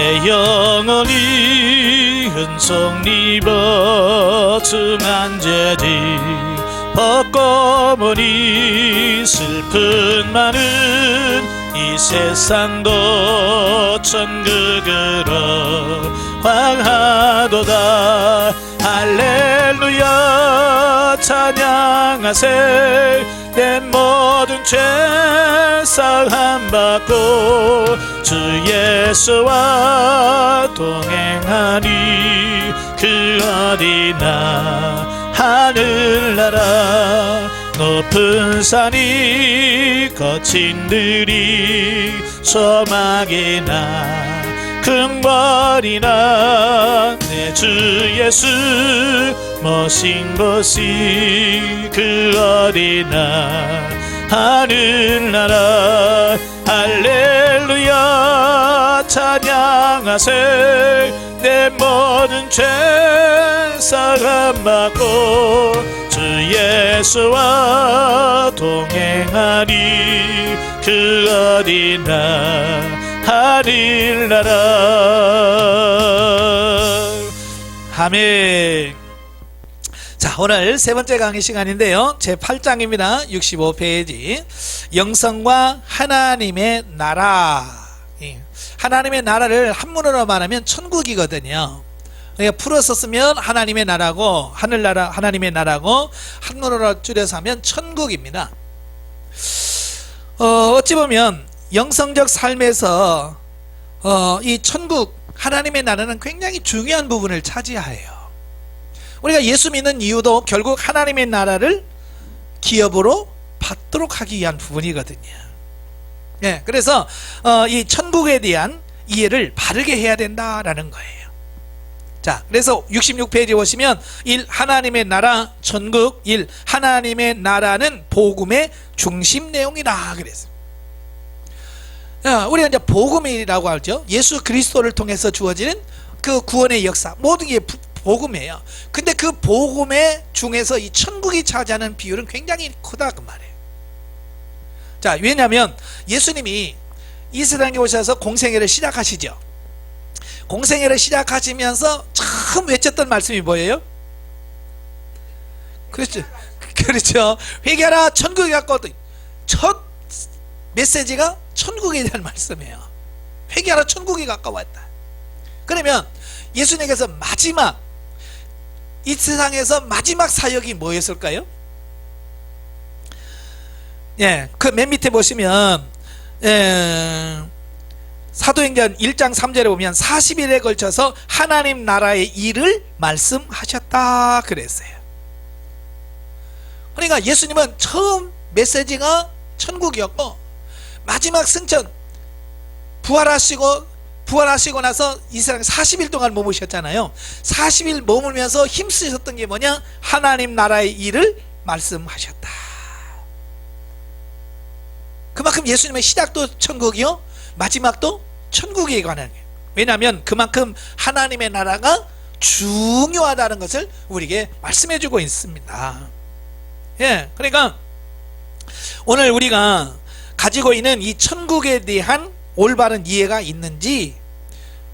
내 영혼이 흔성 입어 증한 죄지 벗고머니 슬픈 많은 이 세상도 천국으로 향하도다. 할렐루야 찬양하세. 내 모든 죄 사함 받고 주 예수와 동행하니 그 어디나 하늘나라 높은 산이 거친 들이 소망이나 금벌이나 내 주 예수 모신 곳이 그 어디나 하늘나라. 할렐루야 찬양하세. 내 모든 죄 사함 받고 주 예수와 동행하니 그 어디나 하늘나라. 아멘. 자, 오늘 세 번째 강의 시간인데요, 제 8장입니다 65페이지 영성과 하나님의 나라. 하나님의 나라를 한문으로 말하면 천국이거든요. 그러니까 풀어서 쓰면 하나님의 나라고, 하늘나라 하나님의 나라고, 한문으로 줄여서 하면 천국입니다. 어찌 보면 영성적 삶에서 이 천국 하나님의 나라는 굉장히 중요한 부분을 차지해요. 우리가 예수 믿는 이유도 결국 하나님의 나라를 기업으로 받도록 하기 위한 부분이거든요. 예, 그래서 이 천국에 대한 이해를 바르게 해야 된다라는 거예요. 자, 그래서 66페이지 보시면 1. 하나님의 나라 천국. 1. 하나님의 나라는 복음의 중심 내용이라 그랬어요. 우리가 이제 복음이라고 하죠. 예수 그리스도를 통해서 주어지는 그 구원의 역사, 모든 게 복음이에요. 근데 그 복음의 중에서 이 천국이 차지하는 비율은 굉장히 크다 그 말이에요. 자, 왜냐하면 예수님이 이 세상에 오셔서 공생애를 시작하시죠. 공생애를 시작하시면서 처음 외쳤던 말씀이 뭐예요? 그렇죠. 그렇죠. 회개하라 천국이 가까웠다. 첫 메시지가 천국에 대한 말씀이에요. 회개하라 천국이 가까웠다. 그러면 예수님께서 마지막 이 세상에서 마지막 사역이 뭐였을까요? 예, 그 맨 밑에 보시면 사도행전 1장 3절에 보면 40일에 걸쳐서 하나님 나라의 일을 말씀하셨다 그랬어요. 그러니까 예수님은 처음 메시지가 천국이었고, 마지막 승천 부활하시고 나서 이 세상에 40일 동안 머무셨잖아요. 40일 머물면서 힘쓰셨던 게 뭐냐? 하나님 나라의 일을 말씀하셨다. 그만큼 예수님의 시작도 천국이요, 마지막도 천국에 관한 거예요. 왜냐하면 그만큼 하나님의 나라가 중요하다는 것을 우리에게 말씀해 주고 있습니다. 예, 그러니까 오늘 우리가 가지고 있는 이 천국에 대한 올바른 이해가 있는지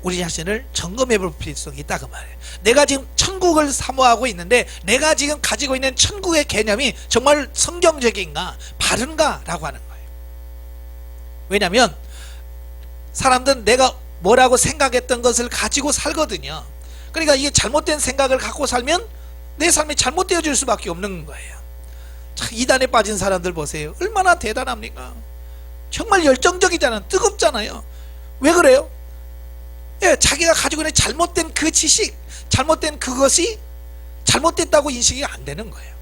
우리 자신을 점검해 볼 필요성이 있다 그 말이에요. 내가 지금 천국을 사모하고 있는데 내가 지금 가지고 있는 천국의 개념이 정말 성경적인가, 바른가 라고 하는 거예요. 왜냐하면 사람들은 내가 뭐라고 생각했던 것을 가지고 살거든요. 그러니까 이게 잘못된 생각을 갖고 살면 내 삶이 잘못되어질 수밖에 없는 거예요. 참, 이단에 빠진 사람들 보세요. 얼마나 대단합니까? 정말 열정적이잖아요. 뜨겁잖아요. 왜 그래요? 예, 자기가 가지고 있는 잘못된 그 지식, 잘못된 그것이 잘못됐다고 인식이 안 되는 거예요.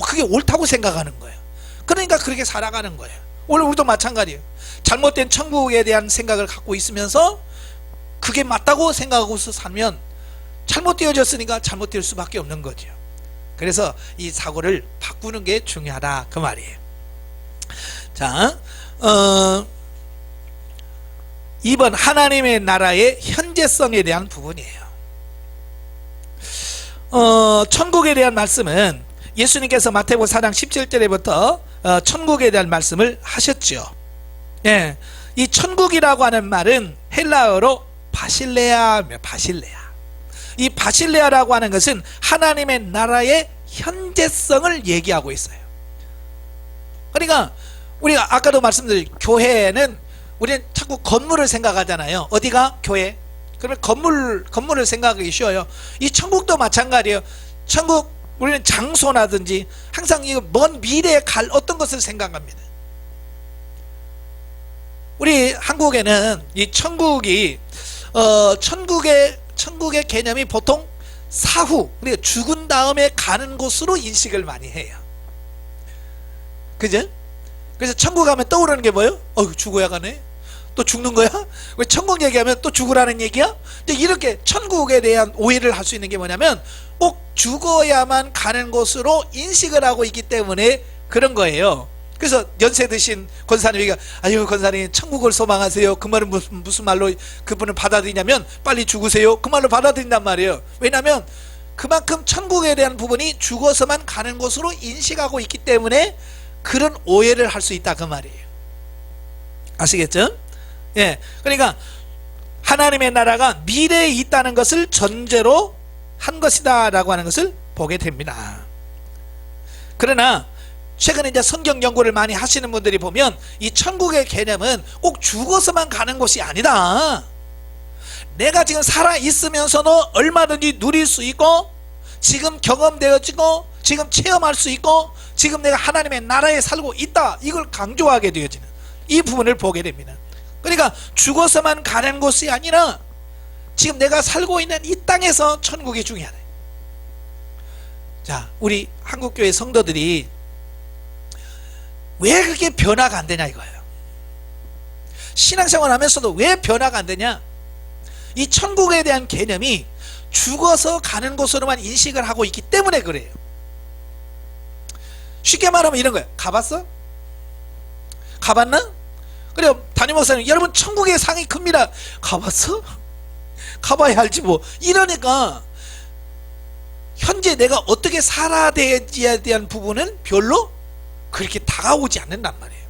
그게 옳다고 생각하는 거예요. 그러니까 그렇게 살아가는 거예요. 오늘 우리도 마찬가지예요. 잘못된 천국에 대한 생각을 갖고 있으면서 그게 맞다고 생각하고서 살면 잘못되어졌으니까 잘못될 수밖에 없는 거죠. 그래서 이 사고를 바꾸는 게 중요하다 그 말이에요. 자, 2번 하나님의 나라의 현재성에 대한 부분이에요. 천국에 대한 말씀은 예수님께서 마태복음 4장 17절에부터 천국에 대한 말씀을 하셨죠. 예, 이 천국이라고 하는 말은 헬라어로 바실레아. 이 바실레아라고 하는 것은 하나님의 나라의 현재성을 얘기하고 있어요. 그러니까 우리가 아까도 말씀드린 교회는 우리는 자꾸 건물을 생각하잖아요. 어디가? 교회. 그러면 건물을 생각하기 쉬워요. 이 천국도 마찬가지예요. 천국, 우리는 장소라든지 항상 이 먼 미래에 갈 어떤 것을 생각합니다. 우리 한국에는 이 천국의 개념이 보통 사후, 그러니까 죽은 다음에 가는 곳으로 인식을 많이 해요. 그죠? 그래서 천국 가면 떠오르는 게 뭐예요? 죽어야 가네. 또 죽는 거야? 왜 천국 얘기하면 또 죽으라는 얘기야? 근데 이렇게 천국에 대한 오해를 할 수 있는 게 뭐냐면 꼭 죽어야만 가는 곳으로 인식을 하고 있기 때문에 그런 거예요. 그래서 연세 드신 권사님이 아유 권사님 천국을 소망하세요. 그 말은 무슨 말로 그분을 받아들이냐면 빨리 죽으세요. 그 말로 받아들인단 말이에요. 왜냐하면 그만큼 천국에 대한 부분이 죽어서만 가는 곳으로 인식하고 있기 때문에 그런 오해를 할 수 있다 그 말이에요. 아시겠죠? 예, 그러니까 하나님의 나라가 미래에 있다는 것을 전제로 한 것이다 라고 하는 것을 보게 됩니다. 그러나 최근에 이제 성경 연구를 많이 하시는 분들이 보면 이 천국의 개념은 꼭 죽어서만 가는 곳이 아니다. 내가 지금 살아 있으면서도 얼마든지 누릴 수 있고 지금 경험되어지고 지금 체험할 수 있고 지금 내가 하나님의 나라에 살고 있다, 이걸 강조하게 되어지는 이 부분을 보게 됩니다. 그러니까 죽어서만 가는 곳이 아니라 지금 내가 살고 있는 이 땅에서 천국이 중요하다. 자, 우리 한국교회 성도들이 왜 그렇게 변화가 안 되냐 이거예요. 신앙생활 하면서도 왜 변화가 안 되냐? 이 천국에 대한 개념이 죽어서 가는 곳으로만 인식을 하고 있기 때문에 그래요. 쉽게 말하면 이런 거예요. 가봤어? 가봤나? 그래요. 담임 목사님, 여러분 천국의 상이 큽니다. 가봤어? 가봐야 알지 뭐. 이러니까 현재 내가 어떻게 살아야 되지에 대한 부분은 별로 그렇게 다가오지 않는단 말이에요.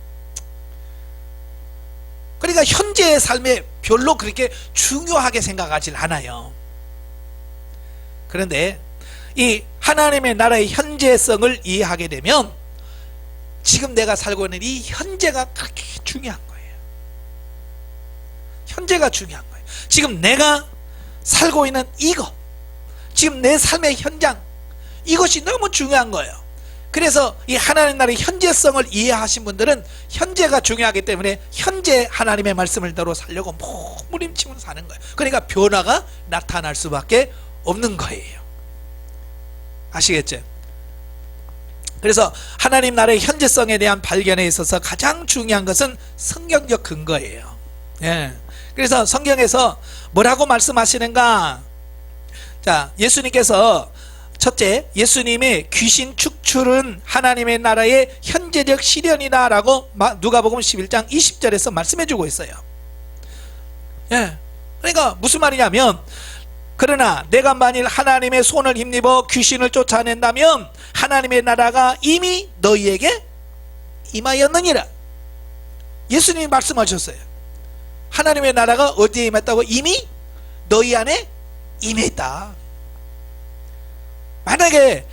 그러니까 현재의 삶에 별로 그렇게 중요하게 생각하지 않아요. 그런데 이 하나님의 나라의 현재성을 이해하게 되면 지금 내가 살고 있는 이 현재가 그렇게 중요한 거예요. 현재가 중요한 거예요. 지금 내가 살고 있는 이거, 지금 내 삶의 현장, 이것이 너무 중요한 거예요. 그래서 이 하나님 나라의 현재성을 이해하신 분들은 현재가 중요하기 때문에 현재 하나님의 말씀을 대로 살려고 몸부림치면서 사는 거예요. 그러니까 변화가 나타날 수밖에 없는 거예요. 아시겠죠? 그래서 하나님 나라의 현재성에 대한 발견에 있어서 가장 중요한 것은 성경적 근거예요. 예. 그래서 성경에서 뭐라고 말씀하시는가? 자, 예수님께서 첫째, 예수님의 귀신 축출은 하나님의 나라의 현재적 실현이다 라고 누가복음 11장 20절에서 말씀해 주고 있어요. 예. 그러니까 무슨 말이냐면, 그러나 내가 만일 하나님의 손을 힘입어 귀신을 쫓아낸다면 하나님의 나라가 이미 너희에게 임하였느니라. 예수님이 말씀하셨어요. 하나님의 나라가 어디에 임했다고? 이미 너희 안에 임했다. 만약에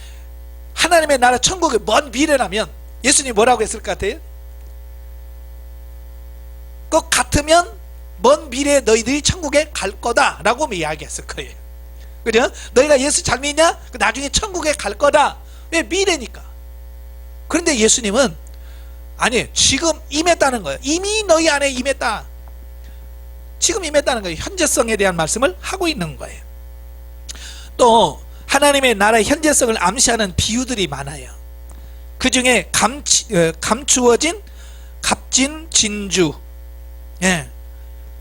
하나님의 나라 천국이 먼 미래라면 예수님이 뭐라고 했을 것 같아요? 꼭 같으면 먼 미래에 너희들이 천국에 갈 거다 라고 이야기했을 거예요. 그죠? 너희가 예수 잘 믿냐? 나중에 천국에 갈 거다. 왜? 미래니까. 그런데 예수님은 아니, 지금 임했다는 거예요. 이미 너희 안에 임했다. 지금 임했다는 거예요. 현재성에 대한 말씀을 하고 있는 거예요. 또 하나님의 나라의 현재성을 암시하는 비유들이 많아요. 그 중에 감추어진 값진 진주. 예.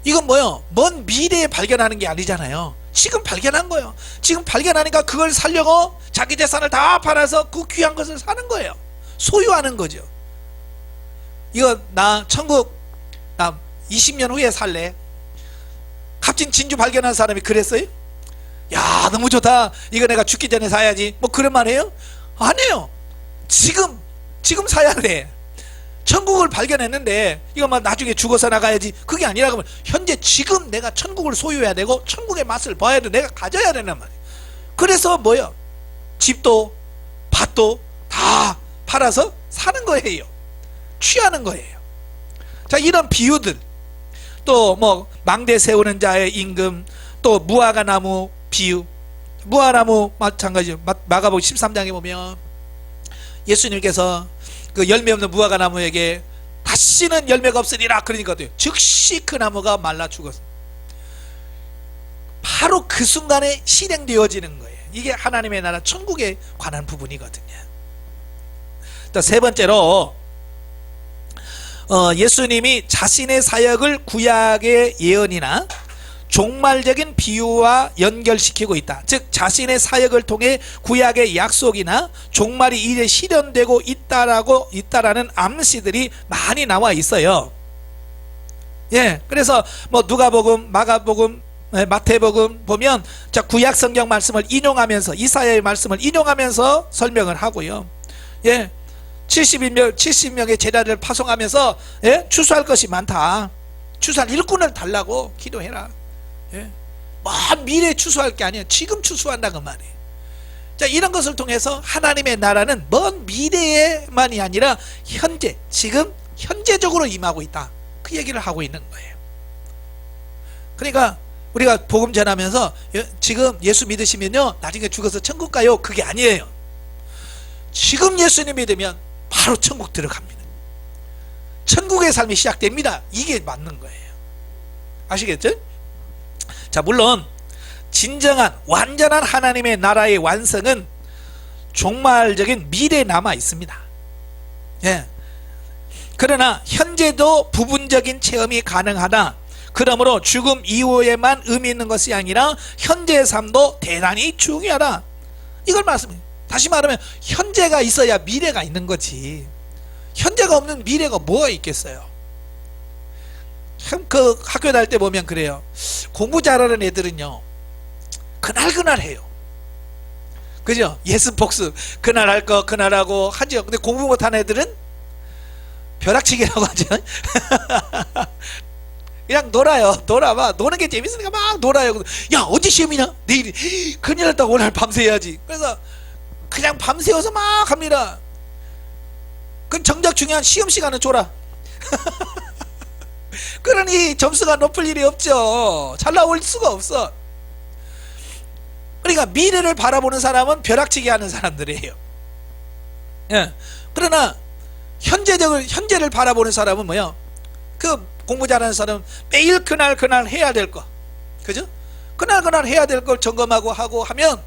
이건 뭐요? 먼 미래에 발견하는 게 아니잖아요. 지금 발견한 거예요. 지금 발견하니까 그걸 살려고 자기 재산을 다 팔아서 그 귀한 것을 사는 거예요. 소유하는 거죠. 이거 나 천국 나 20년 후에 살래. 값진 진주 발견한 사람이 그랬어요? 야, 너무 좋다. 이거 내가 죽기 전에 사야지. 뭐 그런 말 해요? 아니에요. 지금 사야 돼. 천국을 발견했는데 이거 막 나중에 죽어서 나가야지 그게 아니라 그러면 현재 지금 내가 천국을 소유해야 되고 천국의 맛을 봐야 돼. 내가 가져야 되는 말이에요. 그래서 뭐요? 집도 밭도 다 팔아서 사는 거예요. 취하는 거예요. 자, 이런 비유들, 또 뭐 망대 세우는 자의 임금, 또 무화과 나무 비유, 무화과나무 마찬가지죠. 마가복음 13장에 보면 예수님께서 그 열매 없는 무화과 나무에게 다시는 열매가 없으리라 그러니까 즉시 그 나무가 말라 죽었어. 바로 그 순간에 실행되어지는 거예요. 이게 하나님의 나라 천국에 관한 부분이거든요. 또 세 번째로 예수님이 자신의 사역을 구약의 예언이나 종말적인 비유와 연결시키고 있다. 즉 자신의 사역을 통해 구약의 약속이나 종말이 이제 실현되고 있다라는 암시들이 많이 나와 있어요. 예, 그래서 뭐 누가복음, 마가복음, 마태복음 보면 자 구약 성경 말씀을 인용하면서 이사야의 말씀을 인용하면서 설명을 하고요. 예, 70명의 제자를 파송하면서 예, 추수할 것이 많다. 추수할 일꾼을 달라고 기도해라. 예? 먼 미래에 추수할 게 아니야. 지금 추수한다 그 말이에요. 자, 이런 것을 통해서 하나님의 나라는 먼 미래에만이 아니라 현재, 지금 현재적으로 임하고 있다. 그 얘기를 하고 있는 거예요. 그러니까 우리가 복음 전하면서 지금 예수 믿으시면요 나중에 죽어서 천국 가요 그게 아니에요. 지금 예수님 믿으면 바로 천국 들어갑니다. 천국의 삶이 시작됩니다. 이게 맞는 거예요. 아시겠죠? 자, 물론 진정한 완전한 하나님의 나라의 완성은 종말적인 미래에 남아 있습니다. 예. 그러나 현재도 부분적인 체험이 가능하다. 그러므로 죽음 이후에만 의미 있는 것이 아니라 현재의 삶도 대단히 중요하다. 이걸 말씀해요. 다시 말하면 현재가 있어야 미래가 있는 거지. 현재가 없는 미래가 뭐가 있겠어요? 참 그 학교 다닐 때 보면 그래요. 공부 잘하는 애들은요 그날 해요. 그죠? 예습 복습 그날 할 거 그날 하고 하죠. 근데 공부 못하는 애들은 벼락치기라고 하죠. 그냥 놀아요. 놀아봐. 노는 게 재밌으니까 막 놀아요. 야 어디 시험이냐? 내일 큰일 났다. 오늘 밤새 해야지. 그래서 그냥 밤새워서 막 합니다. 그 정작 중요한 시험 시간은 줘라. 그러니 점수가 높을 일이 없죠. 잘 나올 수가 없어. 그러니까 미래를 바라보는 사람은 벼락치기 하는 사람들이에요. 예. 그러나 현재를 바라보는 사람은 뭐야? 그 공부 잘하는 사람은 매일 그날 해야 될 거, 그죠? 그날 해야 될 걸 점검하고 하고 하면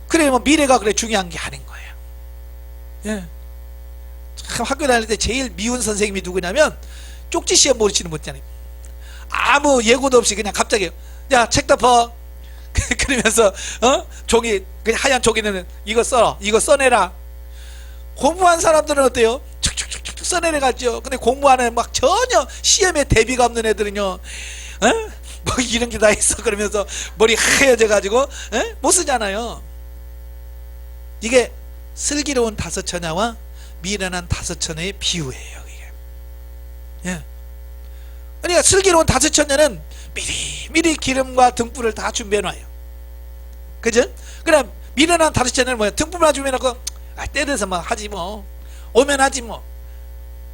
그래 뭐 미래가 그래 중요한 게 아닌 거예요. 예. 참 학교 다닐 때 제일 미운 선생님이 누구냐면 쪽지 시험 모르시는 분 있잖아요. 아무 예고도 없이 그냥 갑자기 야 책 덮어. 그러면서 종이 그냥 하얀 종이는 이거 써, 이거 써내라. 공부한 사람들은 어때요? 툭툭툭툭 써내려가죠. 근데 공부하는 막 전혀 시험에 대비가 없는 애들은요 뭐 이런 게 다 있어 그러면서 머리 하얘져 가지고 못 쓰잖아요. 이게 슬기로운 다섯 처녀와 미련한 다섯 처녀의 비유예요. 이게. 예. 그러니까 슬기로운 다섯 처녀는 미리 기름과 등불을 다 준비해놔요. 그죠? 그럼 미련한 다섯 처녀는 뭐야? 등불만 준비해놓고 때려서 막 하지 뭐, 오면 하지 뭐.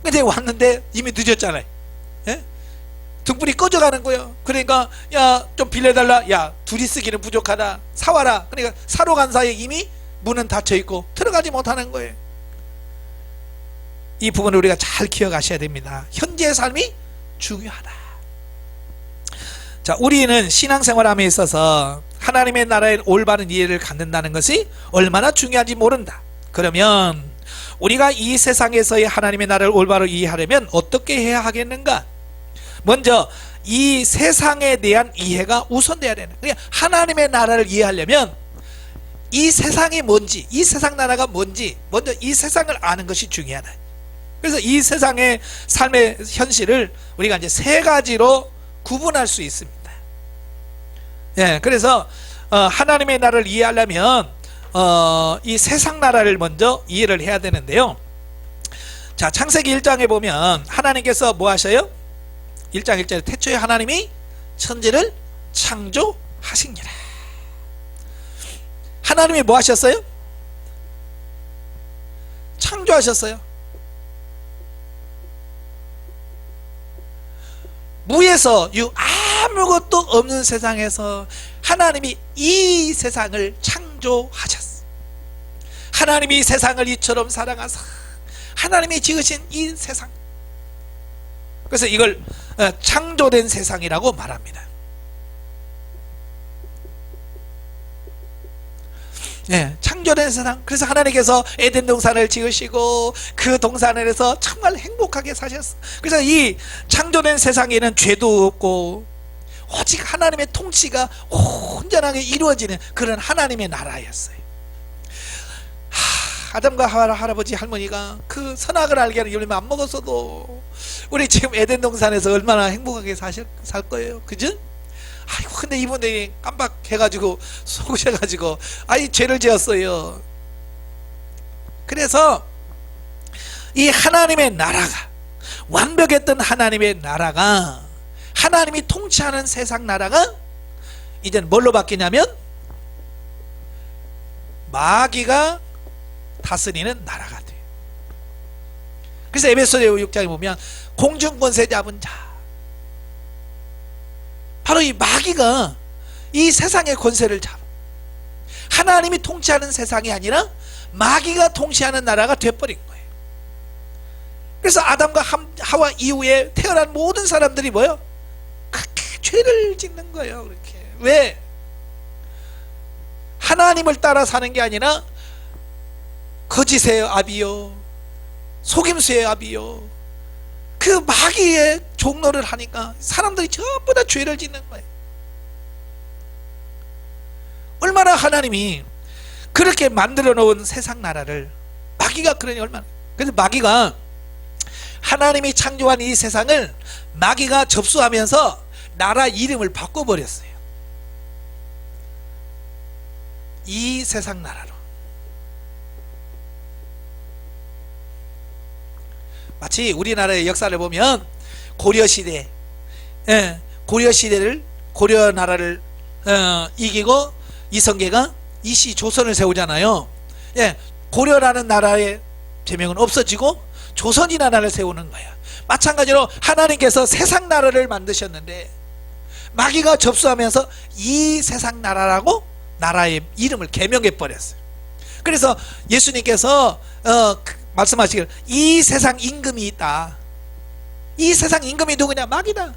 근데 왔는데 이미 늦었잖아요. 예? 등불이 꺼져가는 거예요. 그러니까 야 좀 빌려달라. 야 둘이 쓰기는 부족하다. 사와라. 그러니까 사러 간 사이에 이미 문은 닫혀있고 들어가지 못하는 거예요. 이 부분을 우리가 잘 기억하셔야 됩니다. 현재의 삶이 중요하다. 자, 우리는 신앙생활함에 있어서 하나님의 나라의 올바른 이해를 갖는다는 것이 얼마나 중요한지 모른다. 그러면 우리가 이 세상에서의 하나님의 나라를 올바로 이해하려면 어떻게 해야 하겠는가? 먼저 이 세상에 대한 이해가 우선돼야 되는 거예요. 하나님의 나라를 이해하려면 이 세상이 뭔지, 이 세상 나라가 뭔지 먼저 이 세상을 아는 것이 중요하다. 그래서 이 세상의 삶의 현실을 우리가 이제 세 가지로 구분할 수 있습니다. 예, 그래서 하나님의 나라를 이해하려면 이 세상 나라를 먼저 이해를 해야 되는데요. 자, 창세기 1장에 보면 하나님께서 뭐 하셔요? 1장 1절에 태초에 하나님이 천지를 창조하시니라. 하나님이 뭐 하셨어요? 창조하셨어요. 무에서 유 아무것도 없는 세상에서 하나님이 이 세상을 창조하셨어. 하나님이 세상을 이처럼 사랑하사 하나님이 지으신 이 세상, 그래서 이걸 창조된 세상이라고 말합니다. 네, 창조된 세상. 그래서 하나님께서 에덴 동산을 지으시고 그 동산에서 정말 행복하게 사셨어. 그래서 이 창조된 세상에는 죄도 없고 오직 하나님의 통치가 온전하게 이루어지는 그런 하나님의 나라였어요. 아담과 하와 할아버지 할머니가 그 선악을 알게 하는 열매 안 먹었어도 우리 지금 에덴 동산에서 얼마나 행복하게 살 거예요. 그죠? 아이고, 근데 이분들이 깜빡해가지고 속으셔가지고 죄를 지었어요. 그래서 이 하나님의 나라가, 완벽했던 하나님의 나라가, 하나님이 통치하는 세상 나라가 이제는 뭘로 바뀌냐면 마귀가 다스리는 나라가 돼요. 그래서 에베소서 6장에 보면 공중권세 잡은 자, 바로 이 마귀가 이 세상의 권세를 잡아 하나님이 통치하는 세상이 아니라 마귀가 통치하는 나라가 돼버린 거예요. 그래서 아담과 하와 이후에 태어난 모든 사람들이 뭐예요? 그렇게 죄를 짓는 거예요. 그렇게. 왜? 하나님을 따라 사는 게 아니라 거짓의 아비요, 속임수의 아비요, 그 마귀의 종로를 하니까 사람들이 전부 다 죄를 짓는 거예요. 얼마나 하나님이 그렇게 만들어 놓은 세상 나라를 마귀가 그러니 얼마나. 그래서 마귀가 하나님이 창조한 이 세상을 마귀가 접수하면서 나라 이름을 바꿔버렸어요. 이 세상 나라로. 마치 우리나라의 역사를 보면 고려시대, 고려시대를, 고려 나라를 이기고 이성계가 이시 조선을 세우잖아요. 고려라는 나라의 제명은 없어지고 조선이라는 나라를 세우는 거야. 마찬가지로 하나님께서 세상 나라를 만드셨는데 마귀가 접수하면서 이 세상 나라라고 나라의 이름을 개명해 버렸어요. 그래서 예수님께서 말씀하시기를 이 세상 임금이 있다. 이 세상 임금이 누구냐? 마귀다.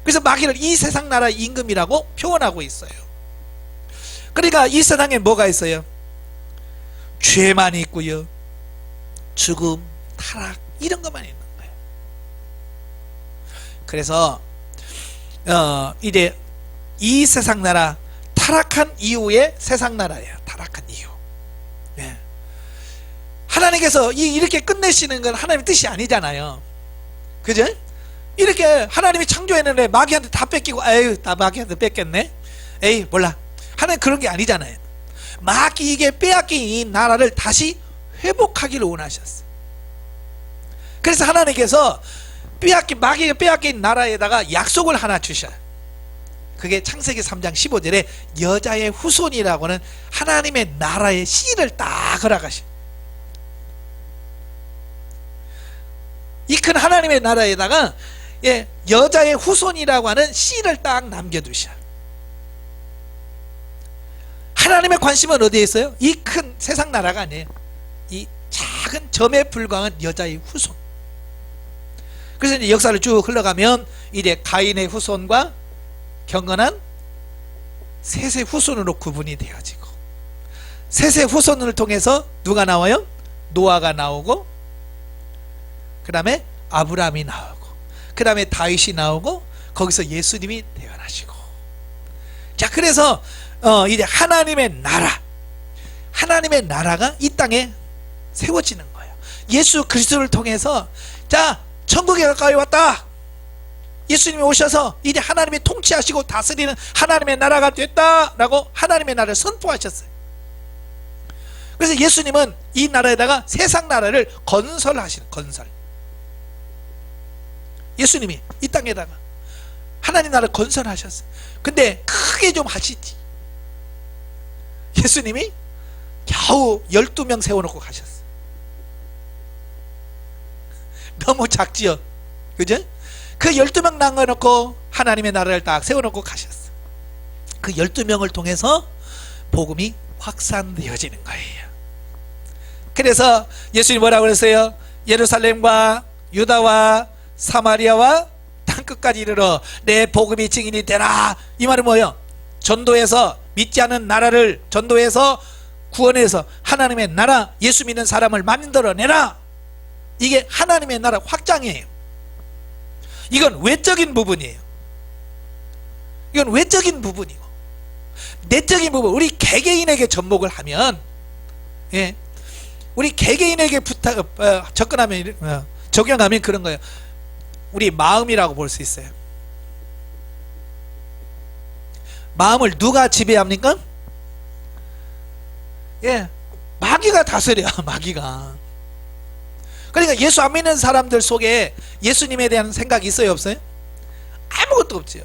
그래서 마귀를 이 세상 나라 임금이라고 표현하고 있어요. 그러니까 이 세상에 뭐가 있어요? 죄만 있고요, 죽음, 타락, 이런 것만 있는 거예요. 그래서 이제 이 세상 나라, 타락한 이후의 세상 나라예요. 타락한 이후. 하나님께서 이렇게 끝내시는 건 하나님의 뜻이 아니잖아요. 그죠? 이렇게 하나님이 창조했는데 마귀한테 다 뺏기고, 에휴, 다 마귀한테 뺏겼네. 에이, 몰라. 하나님 그런 게 아니잖아요. 마귀에게 빼앗긴 이 나라를 다시 회복하기를 원하셨어요. 그래서 하나님께서 마귀에게 빼앗긴 나라에다가 약속을 하나 주셔요. 그게 창세기 3장 15절에 여자의 후손이라고 하는 하나님의 나라의 씨를 딱 허락하셔요. 이 큰 하나님의 나라에다가 여자의 후손이라고 하는 씨를 딱 남겨두셔. 하나님의 관심은 어디에 있어요? 이 큰 세상 나라가 아니에요. 이 작은 점에 불과한 여자의 후손. 그래서 이제 역사를 쭉 흘러가면 이제 가인의 후손과 경건한 셋의 후손으로 구분이 되어지고, 셋의 후손을 통해서 누가 나와요? 노아가 나오고, 그 다음에 아브라함이 나오고, 그 다음에 다윗이 나오고, 거기서 예수님이 태어나시고. 자, 그래서 이제 하나님의 나라, 하나님의 나라가 이 땅에 세워지는 거예요. 예수 그리스도를 통해서, 자, 천국에 가까이 왔다. 예수님이 오셔서 이제 하나님이 통치하시고 다스리는 하나님의 나라가 됐다라고 하나님의 나라를 선포하셨어요. 그래서 예수님은 이 나라에다가 세상 나라를 건설하시는, 건설. 예수님이 이 땅에다가 하나님 나라를 건설하셨어요. 근데 크게 좀 하시지. 예수님이 겨우 12명 세워놓고 가셨어요. 너무 작지요, 그죠? 그 12명 남겨놓고 하나님의 나라를 딱 세워놓고 가셨어요. 그 12명을 통해서 복음이 확산되어지는 거예요. 그래서 예수님이 뭐라고 그랬어요? 예루살렘과 유다와 사마리아와 땅끝까지 이르러 내 복음이 증인이 되라. 이 말은 뭐예요? 전도해서, 믿지 않은 나라를 전도해서 구원해서 하나님의 나라, 예수 믿는 사람을 만들어내라. 이게 하나님의 나라 확장이에요. 이건 외적인 부분이에요. 이건 외적인 부분이고, 내적인 부분, 우리 개개인에게 접목을 하면, 예, 우리 개개인에게 접근하면, 적용하면 그런 거예요. 우리 마음이라고 볼 수 있어요. 마음을 누가 지배합니까? 예, 마귀가 다스려. 마귀가. 그러니까 예수 안 믿는 사람들 속에 예수님에 대한 생각이 있어요, 없어요? 아무것도 없지요.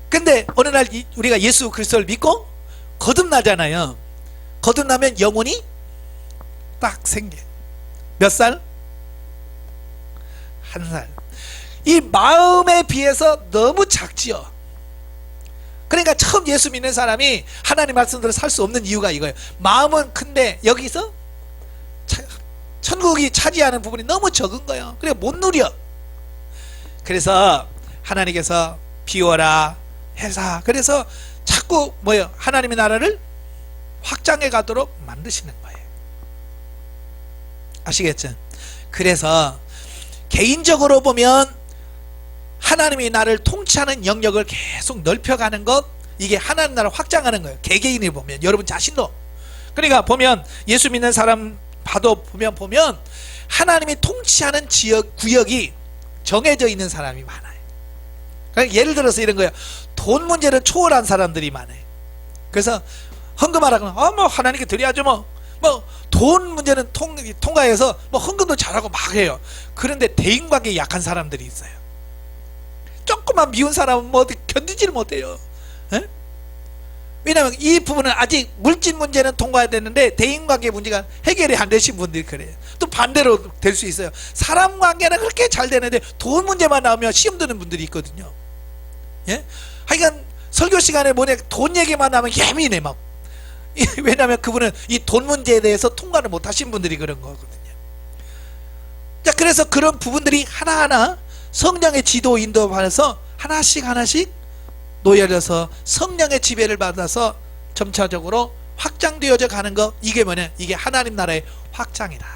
근데 어느 날 우리가 예수 그리스도를 믿고 거듭나잖아요. 거듭나면 영혼이 딱 생겨. 몇 살? 1살. 이 마음에 비해서 너무 작지요. 그러니까 처음 예수 믿는 사람이 하나님 말씀대로 살 수 없는 이유가 이거예요. 마음은 큰데 여기서 천국이 차지하는 부분이 너무 적은 거예요. 그래 못 누려. 그래서 하나님께서 비워라 해서, 그래서 자꾸 뭐예요? 하나님의 나라를 확장해 가도록 만드시는 거예요. 아시겠죠? 그래서 개인적으로 보면 하나님이 나를 통치하는 영역을 계속 넓혀가는 것, 이게 하나님 나라를 확장하는 거예요. 개개인이 보면, 여러분 자신도. 그러니까 보면 예수 믿는 사람 봐도 보면 하나님이 통치하는 지역, 구역이 정해져 있는 사람이 많아요. 그러니까 예를 들어서 이런 거예요. 돈 문제를 초월한 사람들이 많아요. 그래서 헌금하라고 하면 뭐 하나님께 드려야죠. 뭐 돈 문제는 통과해서 뭐 헌금도 잘하고 막 해요. 그런데 대인관계에 약한 사람들이 있어요. 조금만 미운 사람은 뭐 견디지를 못해요. 에? 왜냐하면 이 부분은 아직 물질 문제는 통과해야 되는데 대인관계 문제가 해결이 안 되신 분들이 그래요. 또 반대로 될 수 있어요. 사람 관계는 그렇게 잘 되는데 돈 문제만 나오면 시험 드는 분들이 있거든요. 예? 하여간 설교 시간에 돈 얘기만 나오면 예민해 막. 왜냐하면 그분은 이 돈 문제에 대해서 통과를 못 하신 분들이 그런 거거든요. 자, 그래서 그런 부분들이 하나하나 성령의 지도 인도 받아서 하나씩 놓여져서 성령의 지배를 받아서 점차적으로 확장되어져 가는 거, 이게 뭐냐? 이게 하나님 나라의 확장이다.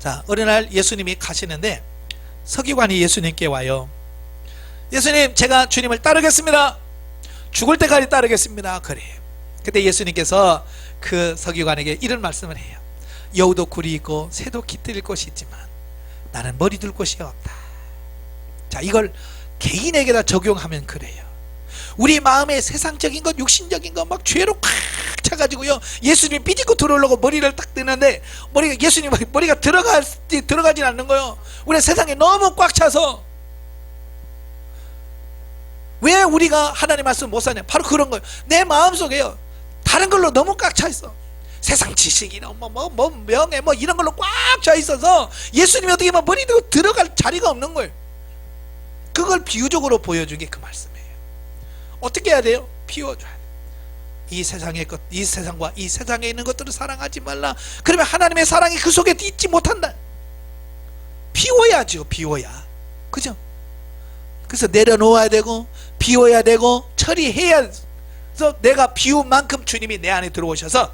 자, 어느 날 예수님이 가시는데 서기관이 예수님께 와요. 예수님, 제가 주님을 따르겠습니다. 죽을 때까지 따르겠습니다. 그래요. 그때 예수님께서 그 서기관에게 이런 말씀을 해요. 여우도 굴이 있고 새도 깃들일 곳이 있지만 나는 머리 둘 곳이 없다. 자, 이걸 개인에게다 적용하면 그래요. 우리 마음에 세상적인 것, 육신적인 것 막 죄로 꽉 차가지고요, 예수님이 삐지고 들어오려고 머리를 딱 뜨는데 예수님 머리가 들어가진 않는 거예요. 우리 세상에 너무 꽉 차서. 왜 우리가 하나님 말씀 못 사냐? 바로 그런 거예요. 내 마음속에요, 다른 걸로 너무 꽉 차 있어. 세상 지식이나 명예 이런 걸로 꽉 차 있어서 예수님이 어떻게 보면 머리 들고 들어갈 자리가 없는 거예요. 그걸 비유적으로 보여준 게 그 말씀이에요. 어떻게 해야 돼요? 비워줘야 돼요. 이 세상의 것, 이 세상과 이 세상에 있는 것들을 사랑하지 말라. 그러면 하나님의 사랑이 그 속에 있지 못한다. 비워야죠. 비워야. 그죠? 그래서 내려놓아야 되고 비워야 되고 처리해야, 그래서 내가 비운 만큼 주님이 내 안에 들어오셔서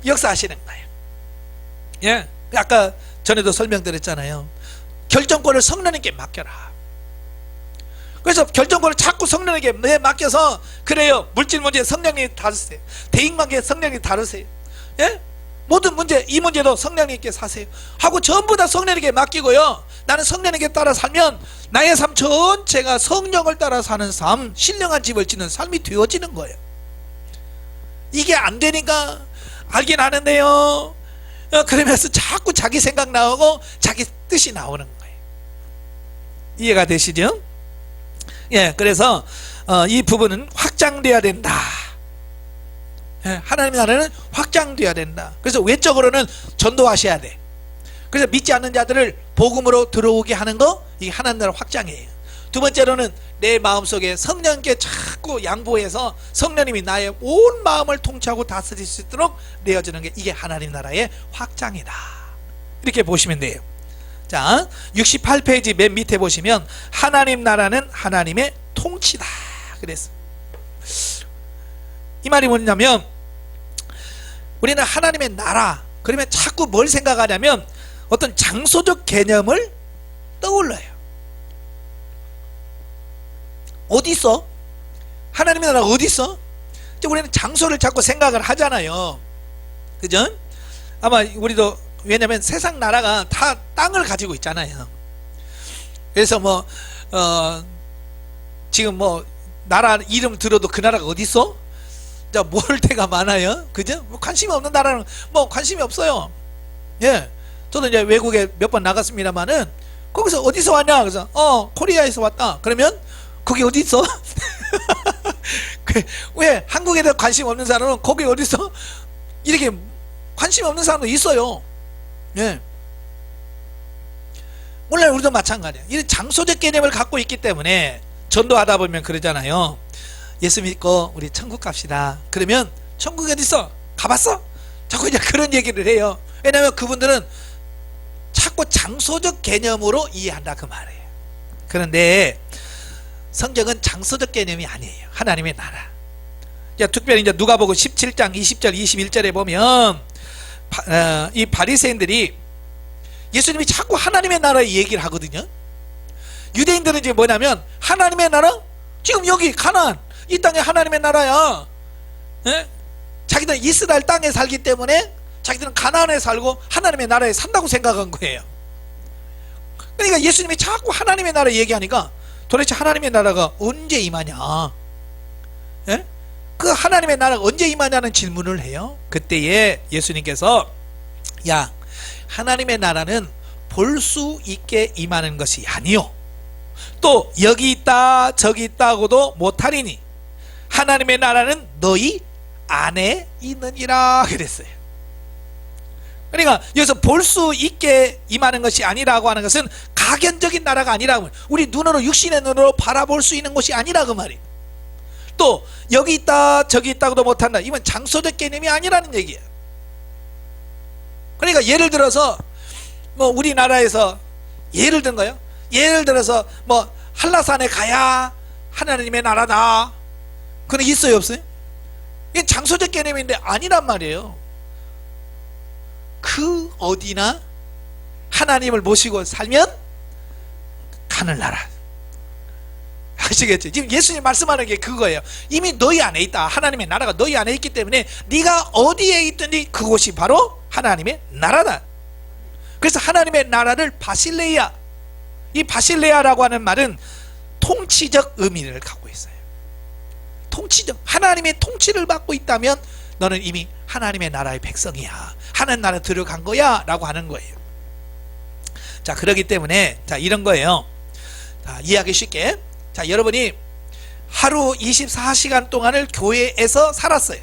역사하시는 거예요. 예, 아까 전에도 설명드렸잖아요. 결정권을 성령님께 맡겨라. 그래서 결정권을 자꾸 성령에게 맡겨서, 그래요, 물질 문제 성령님이 다루세요. 대인관계 성령님이 다루세요. 예? 모든 문제, 이 문제도 성령님께 사세요 하고 전부 다 성령에게 맡기고요, 나는 성령에게 따라 살면 나의 삶 전체가 성령을 따라 사는 삶, 신령한 집을 짓는 삶이 되어지는 거예요. 이게 안 되니까 알긴 아는데요. 그러면서 자꾸 자기 생각 나오고 자기 뜻이 나오는 거예요. 이해가 되시죠? 예, 그래서 이 부분은 확장돼야 된다. 예, 하나님의 나라는 확장돼야 된다. 그래서 외적으로는 전도하셔야 돼. 그래서 믿지 않는 자들을 복음으로 들어오게 하는 거, 이게 하나님 나라 확장이에요. 두 번째로는 내 마음속에 성령께 자꾸 양보해서 성령님이 나의 온 마음을 통치하고 다스릴 수 있도록 내어주는 게, 이게 하나님 나라의 확장이다. 이렇게 보시면 돼요. 자, 68페이지 맨 밑에 보시면 하나님 나라는 하나님의 통치다 그랬어. 이 말이 뭐냐면, 우리는 하나님의 나라 그러면 자꾸 뭘 생각하냐면 어떤 장소적 개념을 떠올려요. 어디 있어? 하나님의 나라가 어디 있어? 우리는 장소를 자꾸 생각을 하잖아요. 그죠? 아마 우리도, 왜냐면 세상 나라가 다 땅을 가지고 있잖아요. 그래서 지금 나라 이름 들어도 그 나라가 어디 있어? 자, 모를 때가 많아요. 그죠? 관심이 없는 나라는 관심이 없어요. 예. 저도 이제 외국에 몇 번 나갔습니다만은, 거기서 어디서 왔냐? 그래서 코리아에서 왔다. 그러면 거기 어디 있어? 왜 한국에 대해 관심 없는 사람은 거기 어디 있어? 이렇게 관심 없는 사람도 있어요. 예. 오늘 우리도 마찬가지야. 이 장소적 개념을 갖고 있기 때문에 전도하다 보면 그러잖아요. 예수 믿고 우리 천국 갑시다. 그러면 천국이 어디 있어? 가봤어? 자꾸 이제 그런 얘기를 해요. 왜냐하면 그분들은 자꾸 장소적 개념으로 이해한다 그 말이에요. 그런데 성경은 장소적 개념이 아니에요. 하나님의 나라. 특별히 이제 누가복음 17장 20절 21절에 보면 이 바리새인들이 예수님이 자꾸 하나님의 나라의 얘기를 하거든요. 유대인들은 이제 뭐냐면, 하나님의 나라? 지금 여기 가나안 이 땅에 하나님의 나라야. 예? 자기들은 이스라엘 땅에 살기 때문에 자기들은 가나안에 살고 하나님의 나라에 산다고 생각한 거예요. 그러니까 예수님이 자꾸 하나님의 나라 얘기하니까 도대체 하나님의 나라가 언제 임하냐? 예? 그 하나님의 나라가 언제 임하냐는 질문을 해요. 그때에 예수님께서, 야, 하나님의 나라는 볼 수 있게 임하는 것이 아니요, 또 여기 있다 저기 있다고도 못하리니 하나님의 나라는 너희 안에 있느니라 그랬어요. 그러니까 여기서 볼 수 있게 임하는 것이 아니라고 하는 것은 가견적인 나라가 아니라고, 우리 눈으로, 육신의 눈으로 바라볼 수 있는 것이 아니라고 말이에요. 또 여기 있다 저기 있다고도 못한다, 이건 장소적 개념이 아니라는 얘기예요. 그러니까 예를 들어서 우리나라에서 예를 든 거예요. 예를 들어서 한라산에 가야 하나님의 나라다, 그건 있어요 없어요? 이게 장소적 개념인데 아니란 말이에요. 그 어디나 하나님을 모시고 살면 하늘나라. 아시겠죠? 지금 예수님 말씀하는 게 그거예요. 이미 너희 안에 있다. 하나님의 나라가 너희 안에 있기 때문에 네가 어디에 있든지 그곳이 바로 하나님의 나라다. 그래서 하나님의 나라를 바실레이아, 이 바실레아라고 하는 말은 통치적 의미를 갖고 있어요. 통치적, 하나님의 통치를 받고 있다면 너는 이미 하나님의 나라의 백성이야, 하나님 나라에 들어간 거야 라고 하는 거예요. 자, 그렇기 때문에 자, 이런 거예요. 자, 이해하기 쉽게, 자, 여러분이 하루 24시간 동안을 교회에서 살았어요.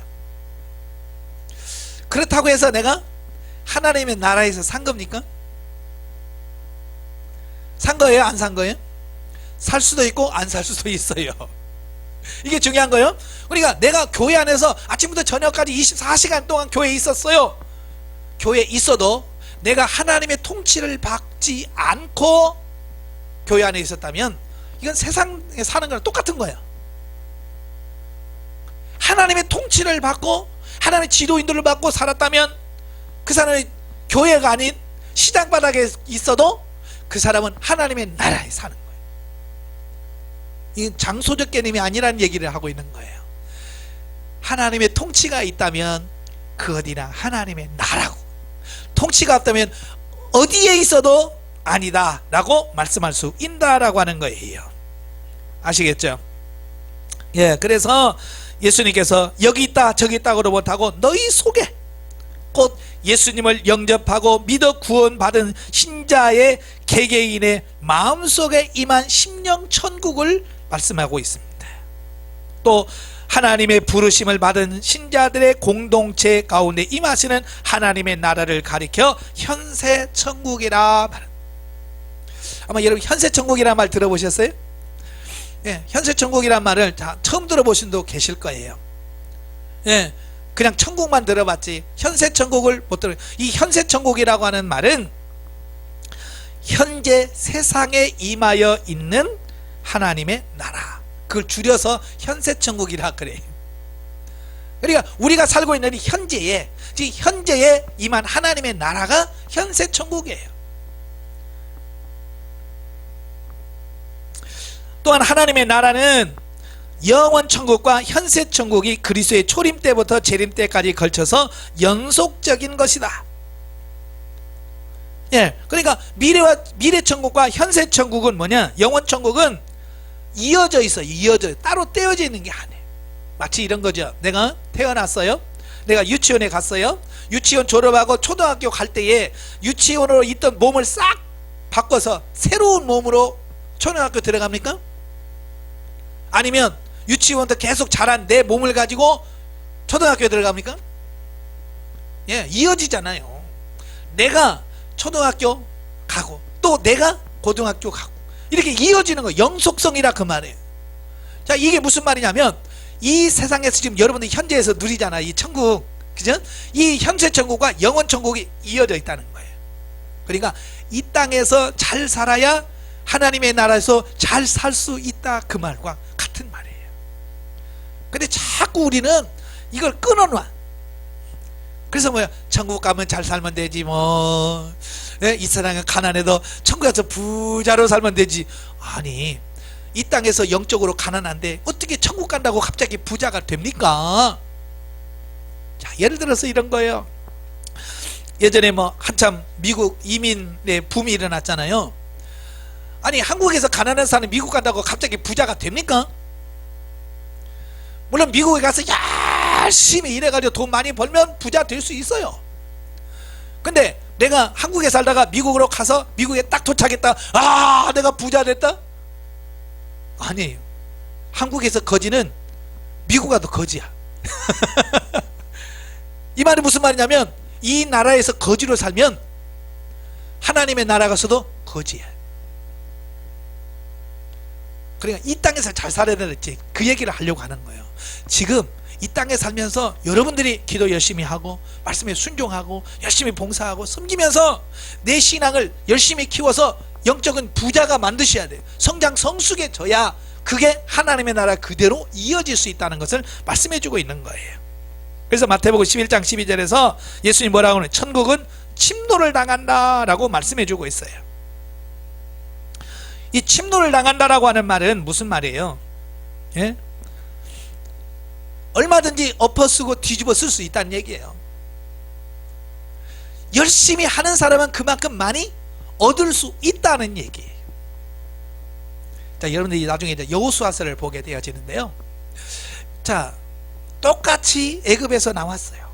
그렇다고 해서 내가 하나님의 나라에서 산 겁니까? 산 거예요? 안 산 거예요? 살 수도 있고 안 살 수도 있어요. 이게 중요한 거예요. 그러니까 내가 교회 안에서 아침부터 저녁까지 24시간 동안 교회에 있었어요. 교회에 있어도 내가 하나님의 통치를 받지 않고 교회 안에 있었다면 이건 세상에 사는 거랑 똑같은 거예요. 하나님의 통치를 받고 하나님의 지도인들을 받고 살았다면 그 사람이 교회가 아닌 시장 바닥에 있어도 그 사람은 하나님의 나라에 사는 거예요. 이건 장소적 개념이 아니라는 얘기를 하고 있는 거예요. 하나님의 통치가 있다면 그 어디나 하나님의 나라고, 통치가 없다면 어디에 있어도 아니다 라고 말씀할 수 있다라고 하는 거예요. 아시겠죠? 예, 그래서 예수님께서 여기 있다 저기 있다고도 못하고 너희 속에, 곧 예수님을 영접하고 믿어 구원받은 신자의 개개인의 마음속에 임한 심령 천국을 말씀하고 있습니다. 또 하나님의 부르심을 받은 신자들의 공동체 가운데 임하시는 하나님의 나라를 가리켜 현세천국이라 말합니다. 아마 여러분 현세천국이라는 말 들어보셨어요? 예, 현세천국이란 말을 처음 들어보신 분도 계실 거예요. 예, 그냥 천국만 들어봤지 현세천국을 못 들어요. 이 현세천국이라고 하는 말은 현재 세상에 임하여 있는 하나님의 나라, 그걸 줄여서 현세천국이라 그래요. 그러니까 우리가 살고 있는 이 현재에 임한 하나님의 나라가 현세천국이에요. 또한 하나님의 나라는 영원천국과 현세천국이 그리스도의 초림 때부터 재림 때까지 걸쳐서 연속적인 것이다. 예, 그러니까 미래천국과 현세천국은 뭐냐? 영원천국은 이어져 있어요. 따로 떼어져 있는 게 아니에요. 마치 이런 거죠. 내가 태어났어요. 내가 유치원에 갔어요. 유치원 졸업하고 초등학교 갈 때에 유치원으로 있던 몸을 싹 바꿔서 새로운 몸으로 초등학교 들어갑니까? 아니면 유치원 때 계속 자란 내 몸을 가지고 초등학교에 들어갑니까? 예, 이어지잖아요. 내가 초등학교 가고 또 내가 고등학교 가고 이렇게 이어지는 거, 영속성이라 그 말이에요. 자, 이게 무슨 말이냐면 이 세상에서 지금 여러분들이 현재에서 누리잖아, 이 천국, 그죠? 이 현세천국과 영원천국이 이어져 있다는 거예요. 그러니까 이 땅에서 잘 살아야 하나님의 나라에서 잘 살 수 있다, 그 말과 같은 말이에요. 근데 자꾸 우리는 이걸 끊어놔. 그래서 뭐야, 천국 가면 잘 살면 되지 뭐, 이 세상은 가난해도 천국 가서 부자로 살면 되지. 아니, 이 땅에서 영적으로 가난한데 어떻게 천국 간다고 갑자기 부자가 됩니까? 자, 예를 들어서 이런 거예요. 예전에 뭐 한참 미국 이민의 붐이 일어났잖아요. 아니, 한국에서 가난한 사람이 미국 간다고 갑자기 부자가 됩니까? 물론 미국에 가서 열심히 일해가지고 돈 많이 벌면 부자 될 수 있어요. 근데 내가 한국에 살다가 미국으로 가서 미국에 딱 도착했다, 아, 내가 부자 됐다? 아니에요. 한국에서 거지는 미국 가도 거지야. 이 말이 무슨 말이냐면 이 나라에서 거지로 살면 하나님의 나라 가서도 거지야. 그러니까 이 땅에서 잘 살아야 되는지 그 얘기를 하려고 하는 거예요. 지금 이 땅에 살면서 여러분들이 기도 열심히 하고 말씀에 순종하고 열심히 봉사하고 섬기면서 내 신앙을 열심히 키워서 영적인 부자가 만드셔야 돼요. 성장 성숙해져야 그게 하나님의 나라 그대로 이어질 수 있다는 것을 말씀해 주고 있는 거예요. 그래서 마태복음 11장 12절에서 예수님 뭐라고 하는, 천국은 침노를 당한다 라고 말씀해 주고 있어요. 이 침노를 당한다라고 하는 말은 무슨 말이에요? 예? 얼마든지 엎어쓰고 뒤집어 쓸 수 있다는 얘기예요. 열심히 하는 사람은 그만큼 많이 얻을 수 있다는 얘기예요. 자, 여러분들이 나중에 이제 여호수아서를 보게 되어지는데요. 자, 똑같이 애굽에서 나왔어요.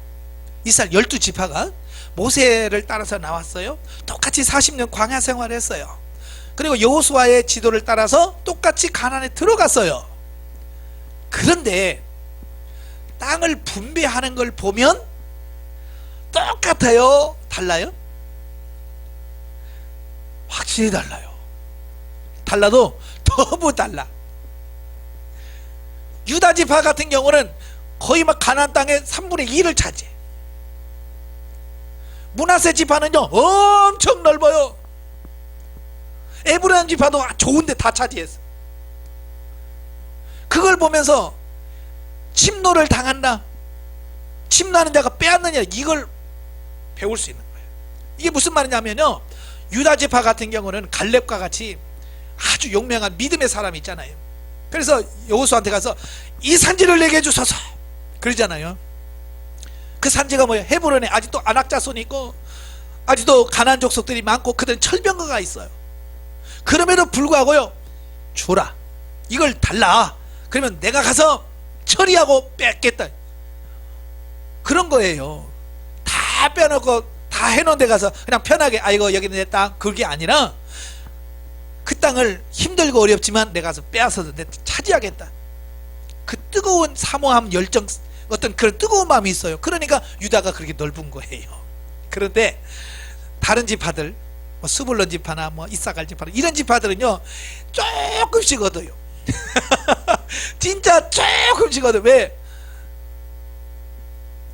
이스라엘 12지파가 모세를 따라서 나왔어요. 똑같이 40년 광야 생활을 했어요. 그리고 여호수아의 지도를 따라서 똑같이 가나안에 들어갔어요. 그런데 땅을 분배하는 걸 보면 똑같아요? 달라요? 확실히 달라요. 달라도 너무 달라. 유다 지파 같은 경우는 거의 막 가나안 땅의 3분의 2를 차지해. 므낫세 지파는요 엄청 넓어요. 에브라임 지파도 좋은데 다 차지했어. 그걸 보면서 침노를 당한다, 침노하는 자가 빼앗느냐, 이걸 배울 수 있는 거예요. 이게 무슨 말이냐면요, 유다 지파 같은 경우는 갈렙과 같이 아주 용맹한 믿음의 사람이 있잖아요. 그래서 여호수아한테 가서 이 산지를 내게 주소서 그러잖아요. 그 산지가 뭐예요? 헤브론에 아직도 안악자손이 있고 아직도 가나안 족속들이 많고 그들은 철병거가 있어요. 그럼에도 불구하고요, 주라, 이걸 달라. 그러면 내가 가서 처리하고 뺏겠다, 그런 거예요. 다 빼놓고 다 해놓은 데 가서 그냥 편하게 아이고 여기는 내 땅, 그게 아니라 그 땅을 힘들고 어렵지만 내가 가서 빼앗아서 내 차지하겠다, 그 뜨거운 사모함, 열정, 어떤 그런 뜨거운 마음이 있어요. 그러니까 유다가 그렇게 넓은 거예요. 그런데 다른 지파들, 뭐 스불론 지파나 뭐 이사갈 지파, 이런 지파들은요 조금씩 얻어요. 진짜 조금씩 얻어. 왜?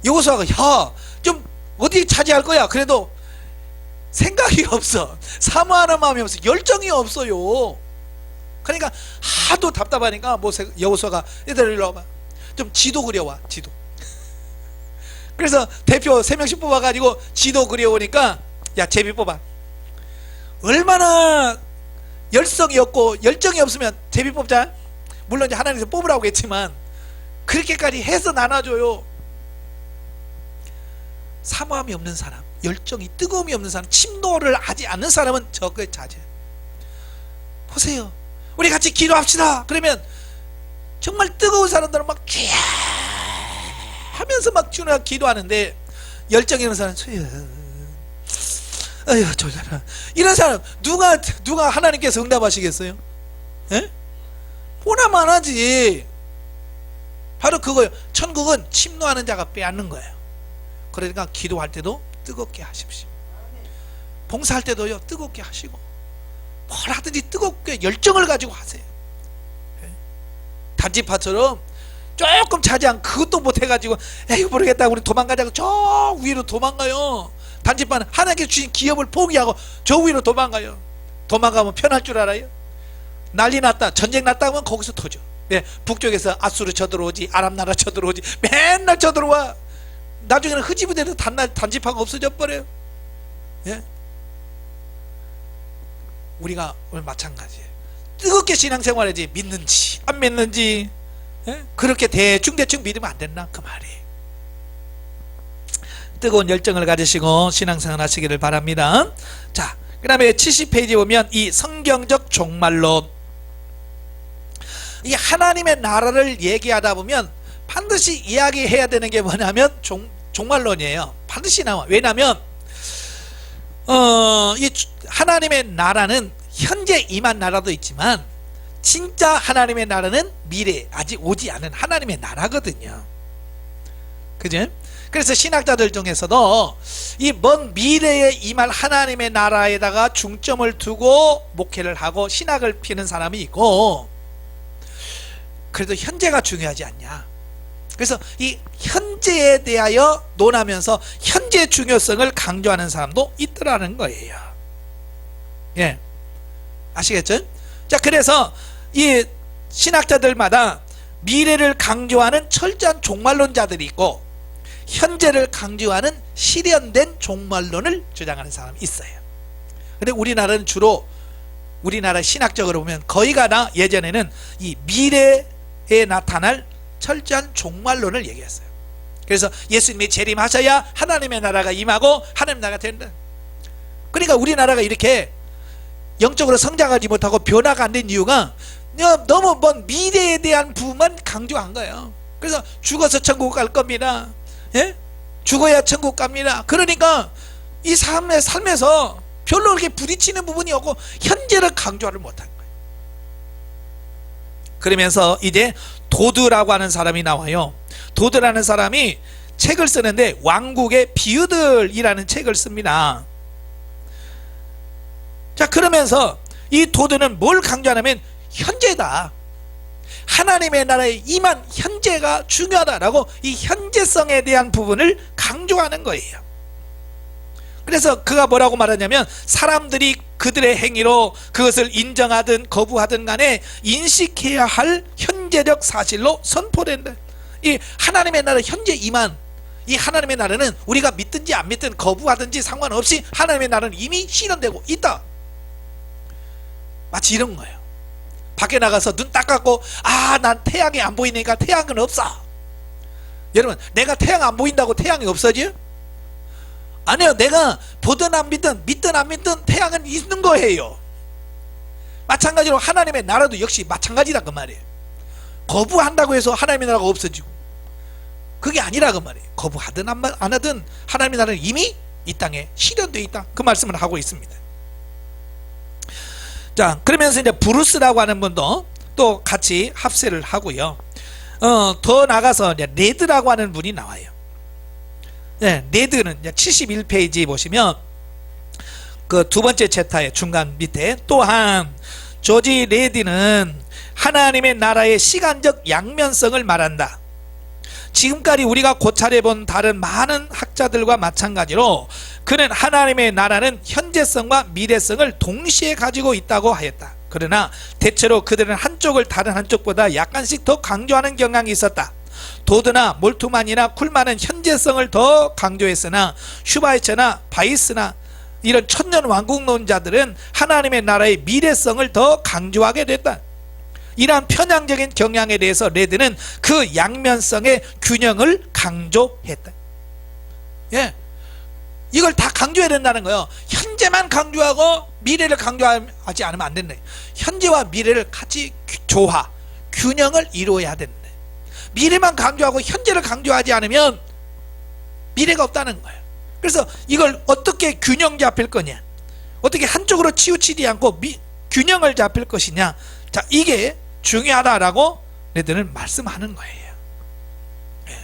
여호수아가 야 좀 어디 차지할 거야, 그래도 생각이 없어, 사모하는 마음이 없어, 열정이 없어요. 그러니까 하도 답답하니까 뭐 여호수아가 얘들 일로 와봐, 좀 지도 그려와, 지도. 그래서 대표 3명씩 뽑아가지고 지도 그려오니까 야 제비 뽑아. 얼마나 열성이 없고 열정이 없으면 제비 뽑자. 물론 이제 하나님께서 뽑으라고 했지만 그렇게까지 해서 나눠줘요. 사모함이 없는 사람, 열정이, 뜨거움이 없는 사람, 침노를 하지 않는 사람은 저거에 자제. 보세요, 우리 같이 기도합시다 그러면 정말 뜨거운 사람들은 막 쥐야 하면서 막 주님과 기도하는데, 열정이 있는 사람은 아휴 졸려라, 이런 사람 누가 하나님께서 응답하시겠어요? 예? 보나만 하지. 바로 그거예요. 천국은 침노하는 자가 빼앗는 거예요. 그러니까 기도할 때도 뜨겁게 하십시오. 봉사할 때도요 뜨겁게 하시고, 뭘 하든지 뜨겁게 열정을 가지고 하세요. 예? 단지파처럼 조금 차지한 그것도 못해가지고 에이 모르겠다 우리 도망가자고 저 위로 도망가요. 단지파는 하나님께서 주신 기업을 포기하고 저 위로 도망가요. 도망가면 편할 줄 알아요? 난리 났다, 전쟁 났다 하면 거기서 터져. 예, 북쪽에서 아수르 쳐들어오지, 아람 나라 쳐들어오지, 맨날 쳐들어와. 나중에는 흐지부대도 단지파가 없어져 버려요. 예? 우리가 오늘 마찬가지예요. 뜨겁게 신앙생활하지, 믿는지 안 믿는지, 예? 그렇게 대충 믿으면 안 된다, 그 말이. 뜨거운 열정을 가지시고 신앙생활 하시기를 바랍니다. 자, 그 다음에 70페이지 보면 이 성경적 종말론, 이 하나님의 나라를 얘기하다 보면 반드시 이야기해야 되는 게 뭐냐면 종말론이에요. 반드시 나와. 왜냐하면 이 하나님의 나라는 현재 임한 나라도 있지만 진짜 하나님의 나라는 미래 아직 오지 않은 하나님의 나라거든요. 그죠? 그래서 신학자들 중에서도 이 먼 미래에 임할 하나님의 나라에다가 중점을 두고 목회를 하고 신학을 피는 사람이 있고, 그래도 현재가 중요하지 않냐. 그래서 이 현재에 대하여 논하면서 현재 중요성을 강조하는 사람도 있더라는 거예요. 예, 아시겠죠? 자, 그래서 이 신학자들마다 미래를 강조하는 철저한 종말론자들이 있고 현재를 강조하는 실현된 종말론을 주장하는 사람이 있어요. 근데 우리나라는 주로, 우리나라 신학적으로 보면 거의가 다 예전에는 이 미래에 나타날 철저한 종말론을 얘기했어요. 그래서 예수님이 재림하셔야 하나님의 나라가 임하고 하나님 나라가 된다. 그러니까 우리나라가 이렇게 영적으로 성장하지 못하고 변화가 안 된 이유가 너무 먼 미래에 대한 부분만 강조한 거예요. 그래서 죽어서 천국 갈 겁니다. 예? 죽어야 천국 갑니다. 그러니까 이 삶에서 별로 그렇게 부딪히는 부분이 없고 현재를 강조를 못한 거예요. 그러면서 이제 도드라고 하는 사람이 나와요. 도드라는 사람이 책을 쓰는데 왕국의 비유들이라는 책을 씁니다. 자, 그러면서 이 도드는 뭘 강조하냐면 현재다, 하나님의 나라에 임한 현재가 중요하다라고 이 현재성에 대한 부분을 강조하는 거예요. 그래서 그가 뭐라고 말하냐면 사람들이 그들의 행위로 그것을 인정하든 거부하든 간에 인식해야 할 현재적 사실로 선포된다. 이 하나님의 나라 현재 임한 이 하나님의 나라는 우리가 믿든지 안 믿든 거부하든지 상관없이 하나님의 나라는 이미 실현되고 있다. 마치 이런 거예요. 밖에 나가서 눈 딱 감고 난 태양이 안 보이니까 태양은 없어. 여러분, 내가 태양 안 보인다고 태양이 없어져요? 아니요. 내가 보든 안 믿든 안 믿든 태양은 있는 거예요. 마찬가지로 하나님의 나라도 역시 마찬가지다 그 말이에요. 거부한다고 해서 하나님의 나라가 없어지고, 그게 아니라 그 말이에요. 거부하든 안 하든 하나님의 나라는 이미 이 땅에 실현되어 있다, 그 말씀을 하고 있습니다. 자, 그러면서 이제 브루스라고 하는 분도 또 같이 합세를 하고요. 더 나가서 이제 레드라고 하는 분이 나와요. 네, 레드는 71페이지 보시면 그 두 번째 챕터의 중간 밑에, 또한 조지 레드는 하나님의 나라의 시간적 양면성을 말한다. 지금까지 우리가 고찰해 본 다른 많은 학자들과 마찬가지로 그는 하나님의 나라는 현재성과 미래성을 동시에 가지고 있다고 하였다. 그러나 대체로 그들은 한쪽을 다른 한쪽보다 약간씩 더 강조하는 경향이 있었다. 도드나 몰트만이나 쿨만은 현재성을 더 강조했으나 슈바이처나 바이스나 이런 천년 왕국론자들은 하나님의 나라의 미래성을 더 강조하게 됐다. 이러한 편향적인 경향에 대해서 레드는 그 양면성의 균형을 강조했다. 예, 이걸 다 강조해야 된다는 거예요. 현재만 강조하고 미래를 강조하지 않으면 안 된다. 현재와 미래를 같이 조화, 균형을 이루어야 된다. 미래만 강조하고 현재를 강조하지 않으면 미래가 없다는 거예요. 그래서 이걸 어떻게 균형 잡힐 거냐, 어떻게 한쪽으로 치우치지 않고 균형을 잡힐 것이냐, 자, 이게 중요하다라고 레드는 말씀하는 거예요. 네.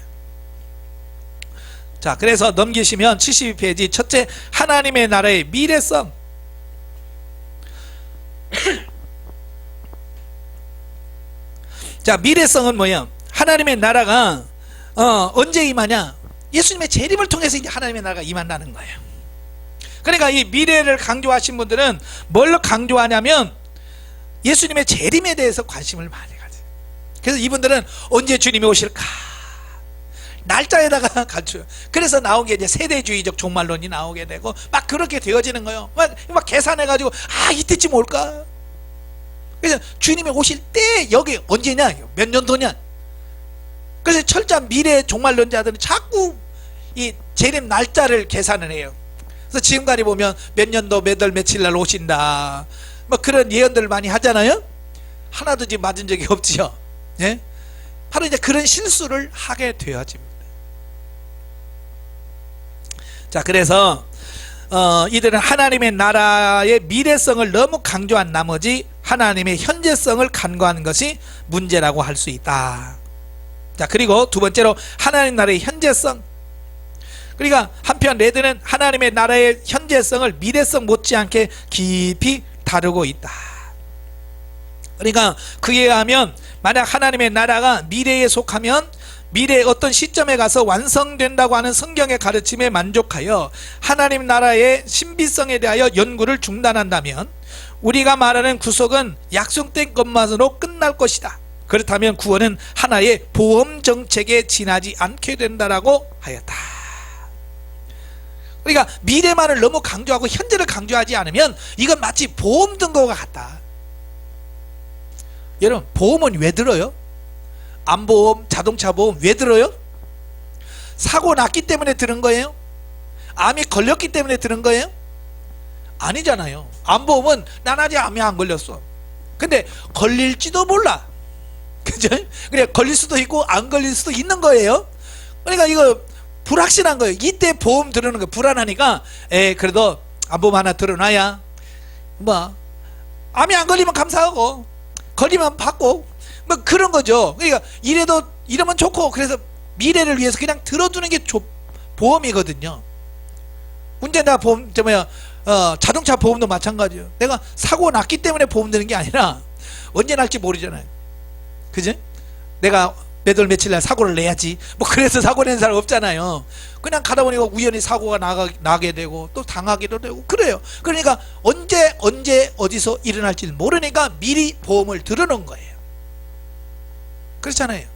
자, 그래서 넘기시면 72페이지 첫째, 하나님의 나라의 미래성. 자, 미래성은 뭐예요? 하나님의 나라가 언제 임하냐? 예수님의 재림을 통해서 이제 하나님의 나라가 임한다는 거예요. 그러니까 이 미래를 강조하신 분들은 뭘 강조하냐면 예수님의 재림에 대해서 관심을 많이 가져요. 그래서 이분들은 언제 주님이 오실까 날짜에다가 갖춰요. 그래서 나온 게 이제 세대주의적 종말론이 나오게 되고 막 그렇게 되어지는 거예요. 막 계산해가지고 이때쯤 올까. 그래서 주님이 오실 때 여기 언제냐, 몇 년도냐. 그래서 철저한 미래 종말론자들은 자꾸 이 재림 날짜를 계산을 해요. 그래서 지금까지 보면 몇 년도 몇 월 며칠 날 오신다, 뭐 그런 예언들을 많이 하잖아요. 하나도 지금 맞은 적이 없지요. 예? 바로 이제 그런 실수를 하게 되어집니다. 자, 그래서 이들은 하나님의 나라의 미래성을 너무 강조한 나머지 하나님의 현재성을 간과한 것이 문제라고 할 수 있다. 자, 그리고 두 번째로 하나님 나라의 현재성. 그러니까 한편 레드는 하나님의 나라의 현재성을 미래성 못지않게 깊이 다루고 있다. 그러니까 그에 의하면 만약 하나님의 나라가 미래에 속하면 미래의 어떤 시점에 가서 완성된다고 하는 성경의 가르침에 만족하여 하나님 나라의 신비성에 대하여 연구를 중단한다면 우리가 말하는 구속은 약속된 것만으로 끝날 것이다. 그렇다면 구원은 하나의 보험 정책에 지나지 않게 된다라고 하였다. 그러니까 미래만을 너무 강조하고 현재를 강조하지 않으면 이건 마치 보험 든 것과 같다. 여러분, 보험은 왜 들어요? 암보험, 자동차 보험 왜 들어요? 사고 났기 때문에 들은 거예요? 암이 걸렸기 때문에 들은 거예요? 아니잖아요. 암보험은 난 아직 암이 안 걸렸어. 근데 걸릴지도 몰라. 그죠? 그래, 걸릴 수도 있고 안 걸릴 수도 있는 거예요. 그러니까 이거 불확실한 거예요. 이때 보험 들어는 거 불안하니까 그래도 암보험 하나 들어놔야 뭐 암이 안 걸리면 감사하고 걸리면 받고 뭐 그런 거죠. 그러니까 이러면 좋고, 그래서 미래를 위해서 그냥 들어두는 게 보험이거든요. 운전자 보험, 자동차 보험도 마찬가지예요. 내가 사고 났기 때문에 보험 드는 게 아니라 언제 날지 모르잖아요. 그죠? 내가 몇 월 며칠 날 사고를 내야지 뭐 그래서 사고 낸 사람 없잖아요. 그냥 가다 보니까 우연히 사고가 나게 되고 또 당하기도 되고 그래요. 그러니까 언제 어디서 일어날지 모르니까 미리 보험을 들어놓은 거예요. 그렇잖아요.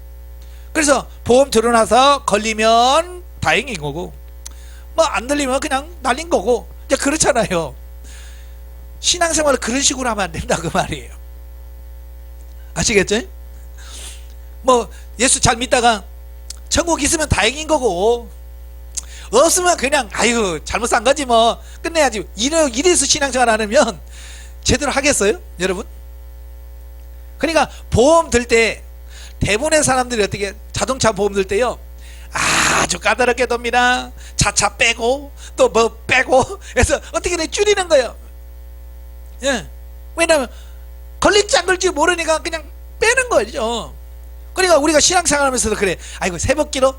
그래서 보험 들어놔서 걸리면 다행인 거고 뭐 안 들리면 그냥 날린 거고 이제 그렇잖아요. 신앙생활을 그런 식으로 하면 안 된다 그 말이에요. 아시겠죠? 뭐 예수 잘 믿다가 천국 있으면 다행인 거고 없으면 그냥 아이고 잘못 산 거지 뭐 끝내야지. 이래서 신앙생활 안 하면 제대로 하겠어요 여러분? 그러니까 보험 들 때 대부분의 사람들이 어떻게 자동차 보험 들 때요 아주 까다롭게 돕니다. 차차 빼고 또 뭐 빼고 해서 어떻게든 줄이는 거예요. 예. 왜냐하면 걸릴지 안 걸릴지 모르니까 그냥 빼는 거죠. 그러니까 우리가 신앙생활하면서도 그래. 아이고 새벽기도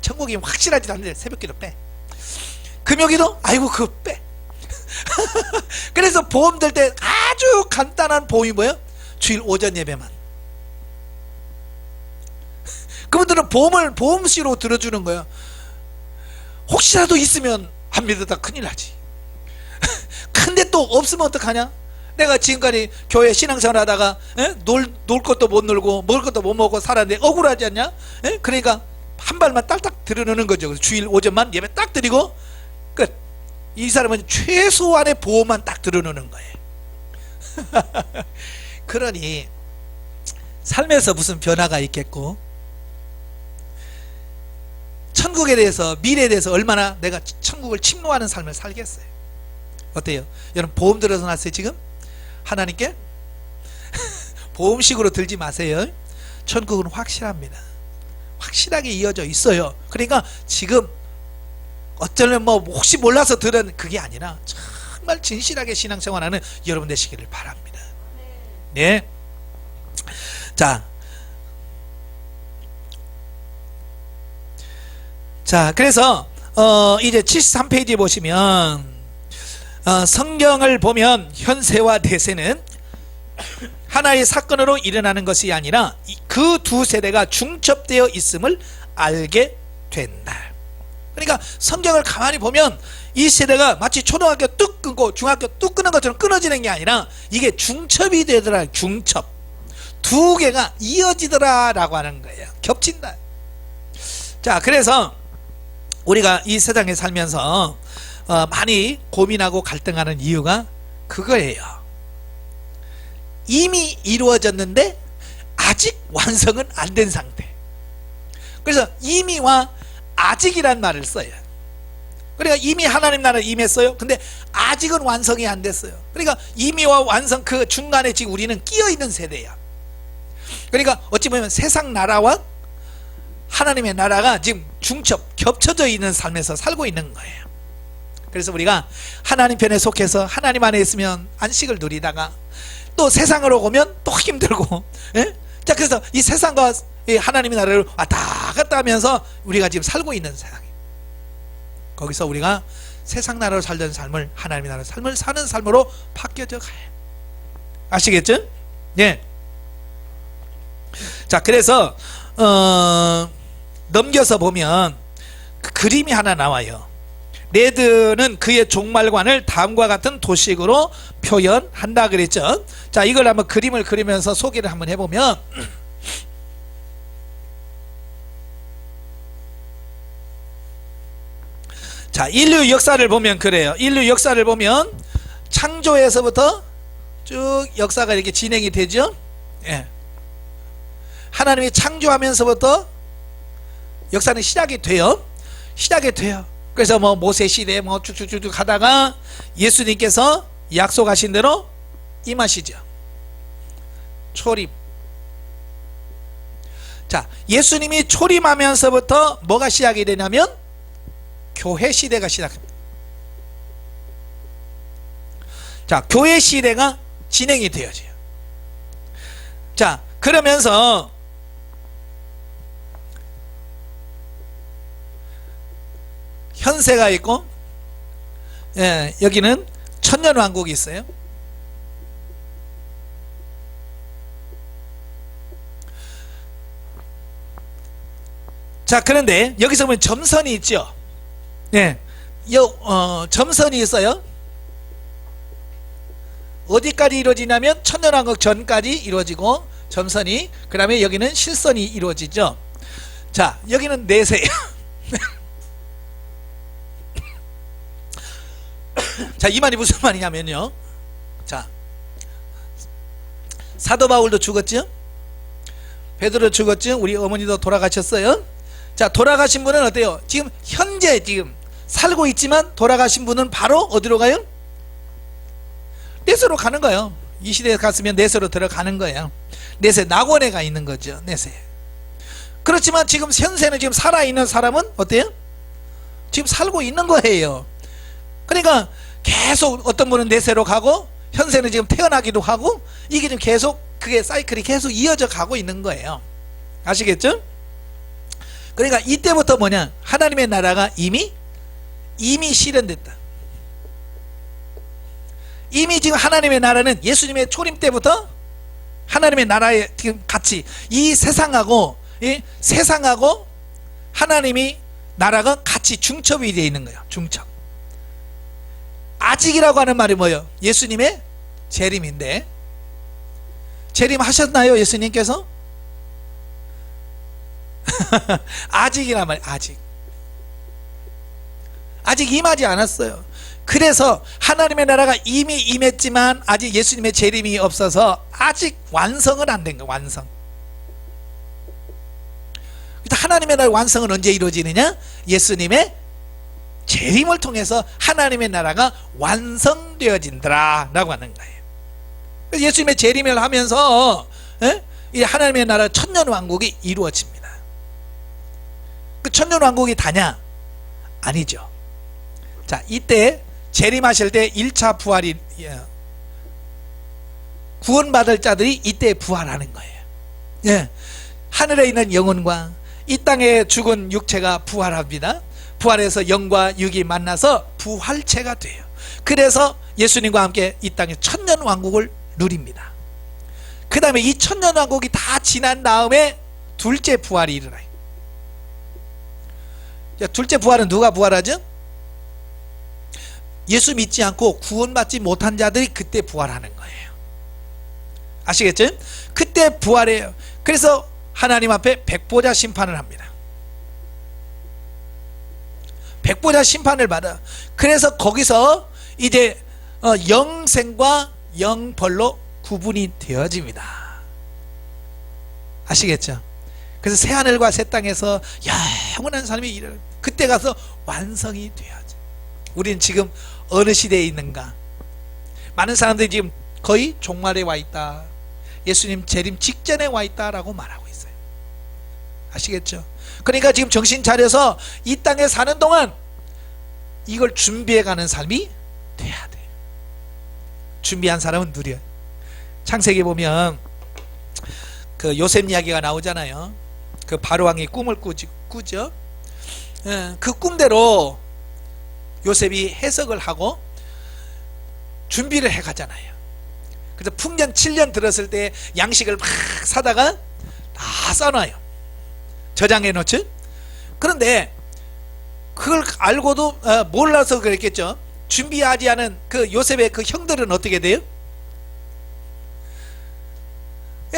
천국이 확실하지도 않는데 새벽기도 빼. 금요기도 아이고 그거 빼. 그래서 보험 들 때 아주 간단한 보험이 뭐예요? 주일 오전 예배만. 그분들은 보험을 보험시로 들어주는 거예요. 혹시라도 있으면 안 믿었다 큰일 나지. 근데 또 없으면 어떡하냐? 내가 지금까지 교회 신앙생활 하다가 놀 것도 못 놀고 먹을 것도 못 먹고 살았는데 억울하지 않냐? 그러니까 한 발만 딱딱 들어놓는 거죠. 주일 오전만 예배 딱 드리고 끝. 이 사람은 최소한의 보험만 딱 들어놓는 거예요. 그러니 삶에서 무슨 변화가 있겠고 천국에 대해서 미래에 대해서 얼마나 내가 천국을 침노하는 삶을 살겠어요. 어때요? 여러분 보험 들어서 놨어요 지금? 하나님께? 보험식으로 들지 마세요. 천국은 확실합니다. 확실하게 이어져 있어요. 그러니까 지금 어쩌면 뭐 혹시 몰라서 들은 그게 아니라 정말 진실하게 신앙생활하는 여러분 되시기를 바랍니다. 네. 자 그래서 이제 73페이지 보시면 성경을 보면 현세와 대세는 하나의 사건으로 일어나는 것이 아니라 그 두 세대가 중첩되어 있음을 알게 된다. 그러니까 성경을 가만히 보면 이 세대가 마치 초등학교 뚝 끊고 중학교 뚝 끊는 것처럼 끊어지는 게 아니라 이게 중첩이 되더라. 중첩 두 개가 이어지더라 라고 하는 거예요. 겹친다. 자 그래서 우리가 이 세상에 살면서 많이 고민하고 갈등하는 이유가 그거예요. 이미 이루어졌는데 아직 완성은 안 된 상태. 그래서 이미와 아직이란 말을 써요. 그러니까 이미 하나님 나라에 임했어요. 근데 아직은 완성이 안 됐어요. 그러니까 이미와 완성 그 중간에 지금 우리는 끼어 있는 세대야. 그러니까 어찌 보면 세상 나라와 하나님의 나라가 지금 중첩 겹쳐져 있는 삶에서 살고 있는 거예요. 그래서 우리가 하나님 편에 속해서 하나님 안에 있으면 안식을 누리다가 또 세상으로 오면 또 힘들고 자 그래서 이 세상과 이 하나님의 나라를 왔다 갔다 하면서 우리가 지금 살고 있는 세상이에요. 거기서 우리가 세상 나라로 살던 삶을 하나님의 나라의 삶을 사는 삶으로 바뀌어져 가요. 아시겠죠? 예. 자 그래서 넘겨서 보면 그 그림이 하나 나와요. 레드는 그의 종말관을 다음과 같은 도식으로 표현한다 그랬죠. 자 이걸 한번 그림을 그리면서 소개를 한번 해보면 자 인류 역사를 보면 그래요. 인류 역사를 보면 창조에서부터 쭉 역사가 이렇게 진행이 되죠. 예. 하나님이 창조하면서부터 역사는 시작이 돼요. 그래서 뭐 모세 시대 뭐 쭉쭉쭉 하다가 예수님께서 약속하신 대로 임하시죠. 초림. 자 예수님이 초림하면서부터 뭐가 시작이 되냐면 교회 시대가 시작합니다. 자 교회 시대가 진행이 되어져요. 자 그러면서 현세가 있고 여기는 천년왕국이 있어요. 자 그런데 여기서 보면 점선이 있죠. 점선이 있어요. 어디까지 이루어지냐면 천년왕국 전까지 이루어지고 점선이 그 다음에 여기는 실선이 이루어지죠. 자 여기는 내세예요. 자 이 말이 무슨 말이냐면요. 자 사도 바울도 죽었죠. 베드로 죽었죠. 우리 어머니도 돌아가셨어요. 자 돌아가신 분은 어때요? 지금 현재 지금 살고 있지만 돌아가신 분은 바로 어디로 가요? 내세로 가는 거예요. 이 시대에 갔으면 내세로 들어가는 거예요. 내세 낙원에 가 있는 거죠. 내세. 그렇지만 지금 현세는 지금 살아있는 사람은 어때요? 지금 살고 있는 거예요. 그러니까 계속 어떤 분은 내세로 가고 현세는 지금 태어나기도 하고 이게 지금 계속 그게 사이클이 계속 이어져 가고 있는 거예요. 아시겠죠? 그러니까 이때부터 뭐냐, 하나님의 나라가 이미 실현됐다. 이미 지금 하나님의 나라는 예수님의 초림 때부터 하나님의 나라에 지금 같이 이 세상하고 하나님이 나라가 같이 중첩이 되어 있는 거예요. 중첩. 아직이라고 하는 말이 뭐예요? 예수님의 재림인데, 재림하셨나요 예수님께서? 아직이란 말이에요. 아직 임하지 않았어요. 그래서 하나님의 나라가 이미 임했지만 아직 예수님의 재림이 없어서 아직 완성은 안 된 거예요. 완성. 하나님의 나라 완성은 언제 이루어지느냐? 예수님의 재림을 통해서 하나님의 나라가 완성되어진다 라고 하는 거예요. 예수님의 재림을 하면서 이 하나님의 나라 천년왕국이 이루어집니다. 그 천년왕국이 다냐? 아니죠. 자, 이때 재림하실 때 1차 부활이, 구원받을 자들이 이때 부활하는 거예요. 예. 하늘에 있는 영혼과 이 땅에 죽은 육체가 부활합니다. 부활해서 영과 육이 만나서 부활체가 돼요. 그래서 예수님과 함께 이 땅에 천년왕국을 누립니다. 그 다음에 이 천년왕국이 다 지난 다음에 둘째 부활이 일어나요. 둘째 부활은 누가 부활하죠? 예수 믿지 않고 구원받지 못한 자들이 그때 부활하는 거예요. 아시겠죠? 그때 부활해요. 그래서 하나님 앞에 백보자 심판을 합니다. 백보자 심판을 받아. 그래서 거기서 이제 영생과 영벌로 구분이 되어집니다. 아시겠죠? 그래서 새하늘과 새 땅에서 영원한 삶이 일어나, 그때 가서 완성이 되어져. 우리는 지금 어느 시대에 있는가? 많은 사람들이 지금 거의 종말에 와 있다, 예수님 재림 직전에 와 있다라고 말하고 있어요. 아시겠죠? 그러니까 지금 정신 차려서 이 땅에 사는 동안 이걸 준비해가는 삶이 돼야 돼요. 준비한 사람은 누려요. 창세기 보면 그 요셉 이야기가 나오잖아요. 그 바로왕이 꿈을 꾸죠. 그 꿈대로 요셉이 해석을 하고 준비를 해가잖아요. 그래서 풍년 7년 들었을 때 양식을 막 사다가 다 써놔요. 저장해 놓죠. 그런데 그걸 알고도 몰라서 그랬겠죠. 준비하지 않은 그 요셉의 그 형들은 어떻게 돼요?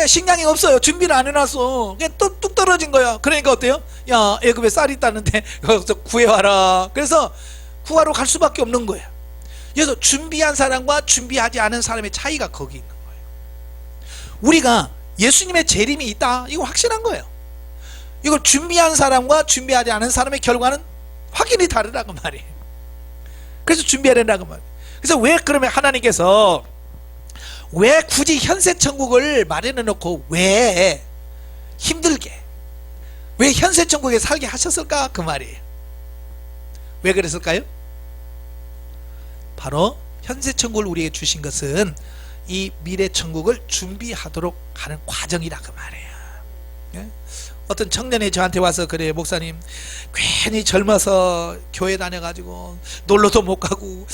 식량이 없어요. 준비를 안 해놨어. 그냥 뚝 떨어진 거야. 그러니까 어때요? 야, 애굽에 쌀이 있다는데 거기서 구해와라. 그래서 구하러 갈 수밖에 없는 거예요. 그래서 준비한 사람과 준비하지 않은 사람의 차이가 거기 있는 거예요. 우리가 예수님의 재림이 있다, 이거 확실한 거예요. 이걸 준비한 사람과 준비하지 않은 사람의 결과는 확연히 다르다고 말이에요. 그래서 준비해야 된다고 말이에요. 그래서 왜 그러면 하나님께서 왜 굳이 현세 천국을 마련해 놓고 왜 힘들게, 왜 현세 천국에 살게 하셨을까, 그 말이에요. 왜 그랬을까요? 바로 현세 천국을 우리에게 주신 것은 이 미래 천국을 준비하도록 하는 과정이라, 그 말이에요. 예? 어떤 청년이 저한테 와서 그래요. 목사님, 괜히 젊어서 교회 다녀가지고 놀러도 못 가고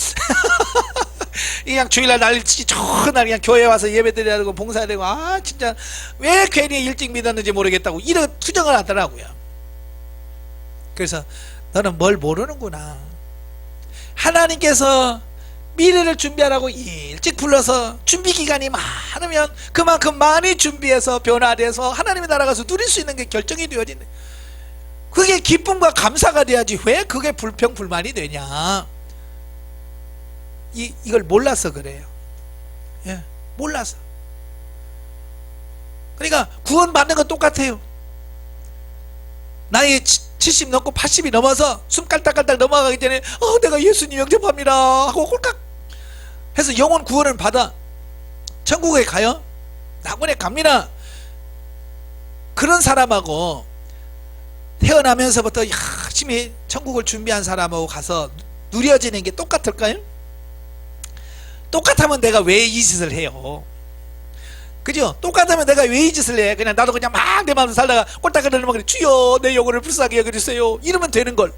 그냥 주일날 날씨 좋은 날 그냥 교회 와서 예배 드려야 되고 봉사해야 되고, 진짜 왜 괜히 일찍 믿었는지 모르겠다고 이런 투정을 하더라고요. 그래서 너는 뭘 모르는구나. 하나님께서 미래를 준비하라고 일찍 불러서 준비 기간이 많으면 그만큼 많이 준비해서 변화돼서 하나님의 나라 가서 누릴 수 있는 게 결정이 되어진대. 그게 기쁨과 감사가 돼야지 왜 그게 불평 불만이 되냐. 이걸 몰라서 그래요. 예, 몰라서. 그러니까 구원받는 건 똑같아요. 나이 70 넘고 80이 넘어서 숨 깔딱깔딱 넘어가기 전에 내가 예수님 영접합니다 하고 홀깍 해서 영혼 구원을 받아 천국에 가요. 낙원에 갑니다. 그런 사람하고 태어나면서부터 열심히 천국을 준비한 사람하고 가서 누려지는 게 똑같을까요? 똑같으면 내가 왜 이 짓을 해요? 그죠? 똑같으면 내가 왜 이 짓을 해? 그냥 나도 그냥 막 내 마음대로 살다가 꼴딱 그러면 그래, 주여 내 영혼을 불쌍하게 여겨주세요 이러면 되는 걸.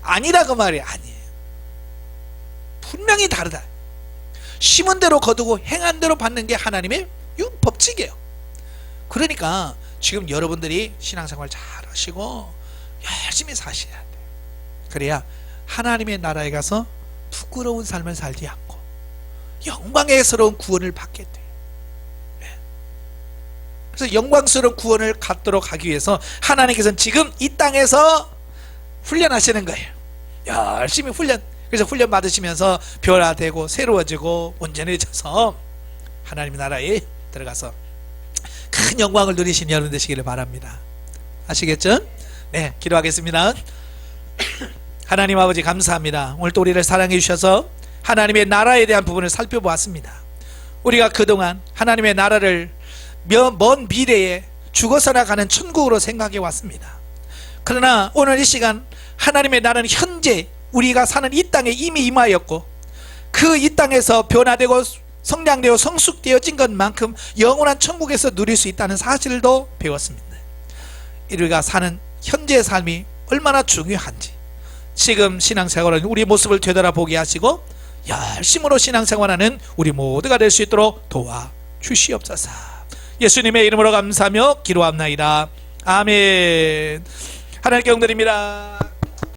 아니라고 말이야. 아니에요. 분명히 다르다. 심은 대로 거두고 행한 대로 받는 게 하나님의 법칙이에요. 그러니까 지금 여러분들이 신앙생활 잘 하시고 열심히 사셔야 돼. 그래야 하나님의 나라에 가서 부끄러운 삶을 살지 않고 영광스러운 구원을 받게 돼. 그래서 영광스러운 구원을 갖도록 하기 위해서 하나님께서는 지금 이 땅에서 훈련하시는 거예요. 열심히 훈련. 그래서 훈련 받으시면서 변화되고 새로워지고 온전해져서 하나님 나라에 들어가서 큰 영광을 누리신 여러분 되시기를 바랍니다. 아시겠죠? 네, 기도하겠습니다. 하나님 아버지 감사합니다. 오늘 또 우리를 사랑해 주셔서 하나님의 나라에 대한 부분을 살펴보았습니다. 우리가 그동안 하나님의 나라를 먼 미래에 죽어서나 가는 천국으로 생각해 왔습니다. 그러나 오늘 이 시간 하나님의 나라는 현재 우리가 사는 이 땅에 이미 임하였고 그 이 땅에서 변화되고 성량되어 성숙되어진 것만큼 영원한 천국에서 누릴 수 있다는 사실도 배웠습니다. 우리가 사는 현재의 삶이 얼마나 중요한지 지금 신앙생활은 우리 모습을 되돌아보게 하시고 열심으로 신앙생활하는 우리 모두가 될 수 있도록 도와주시옵소서. 예수님의 이름으로 감사하며 기도합나이다. 아멘. 하나님께 영드립니다.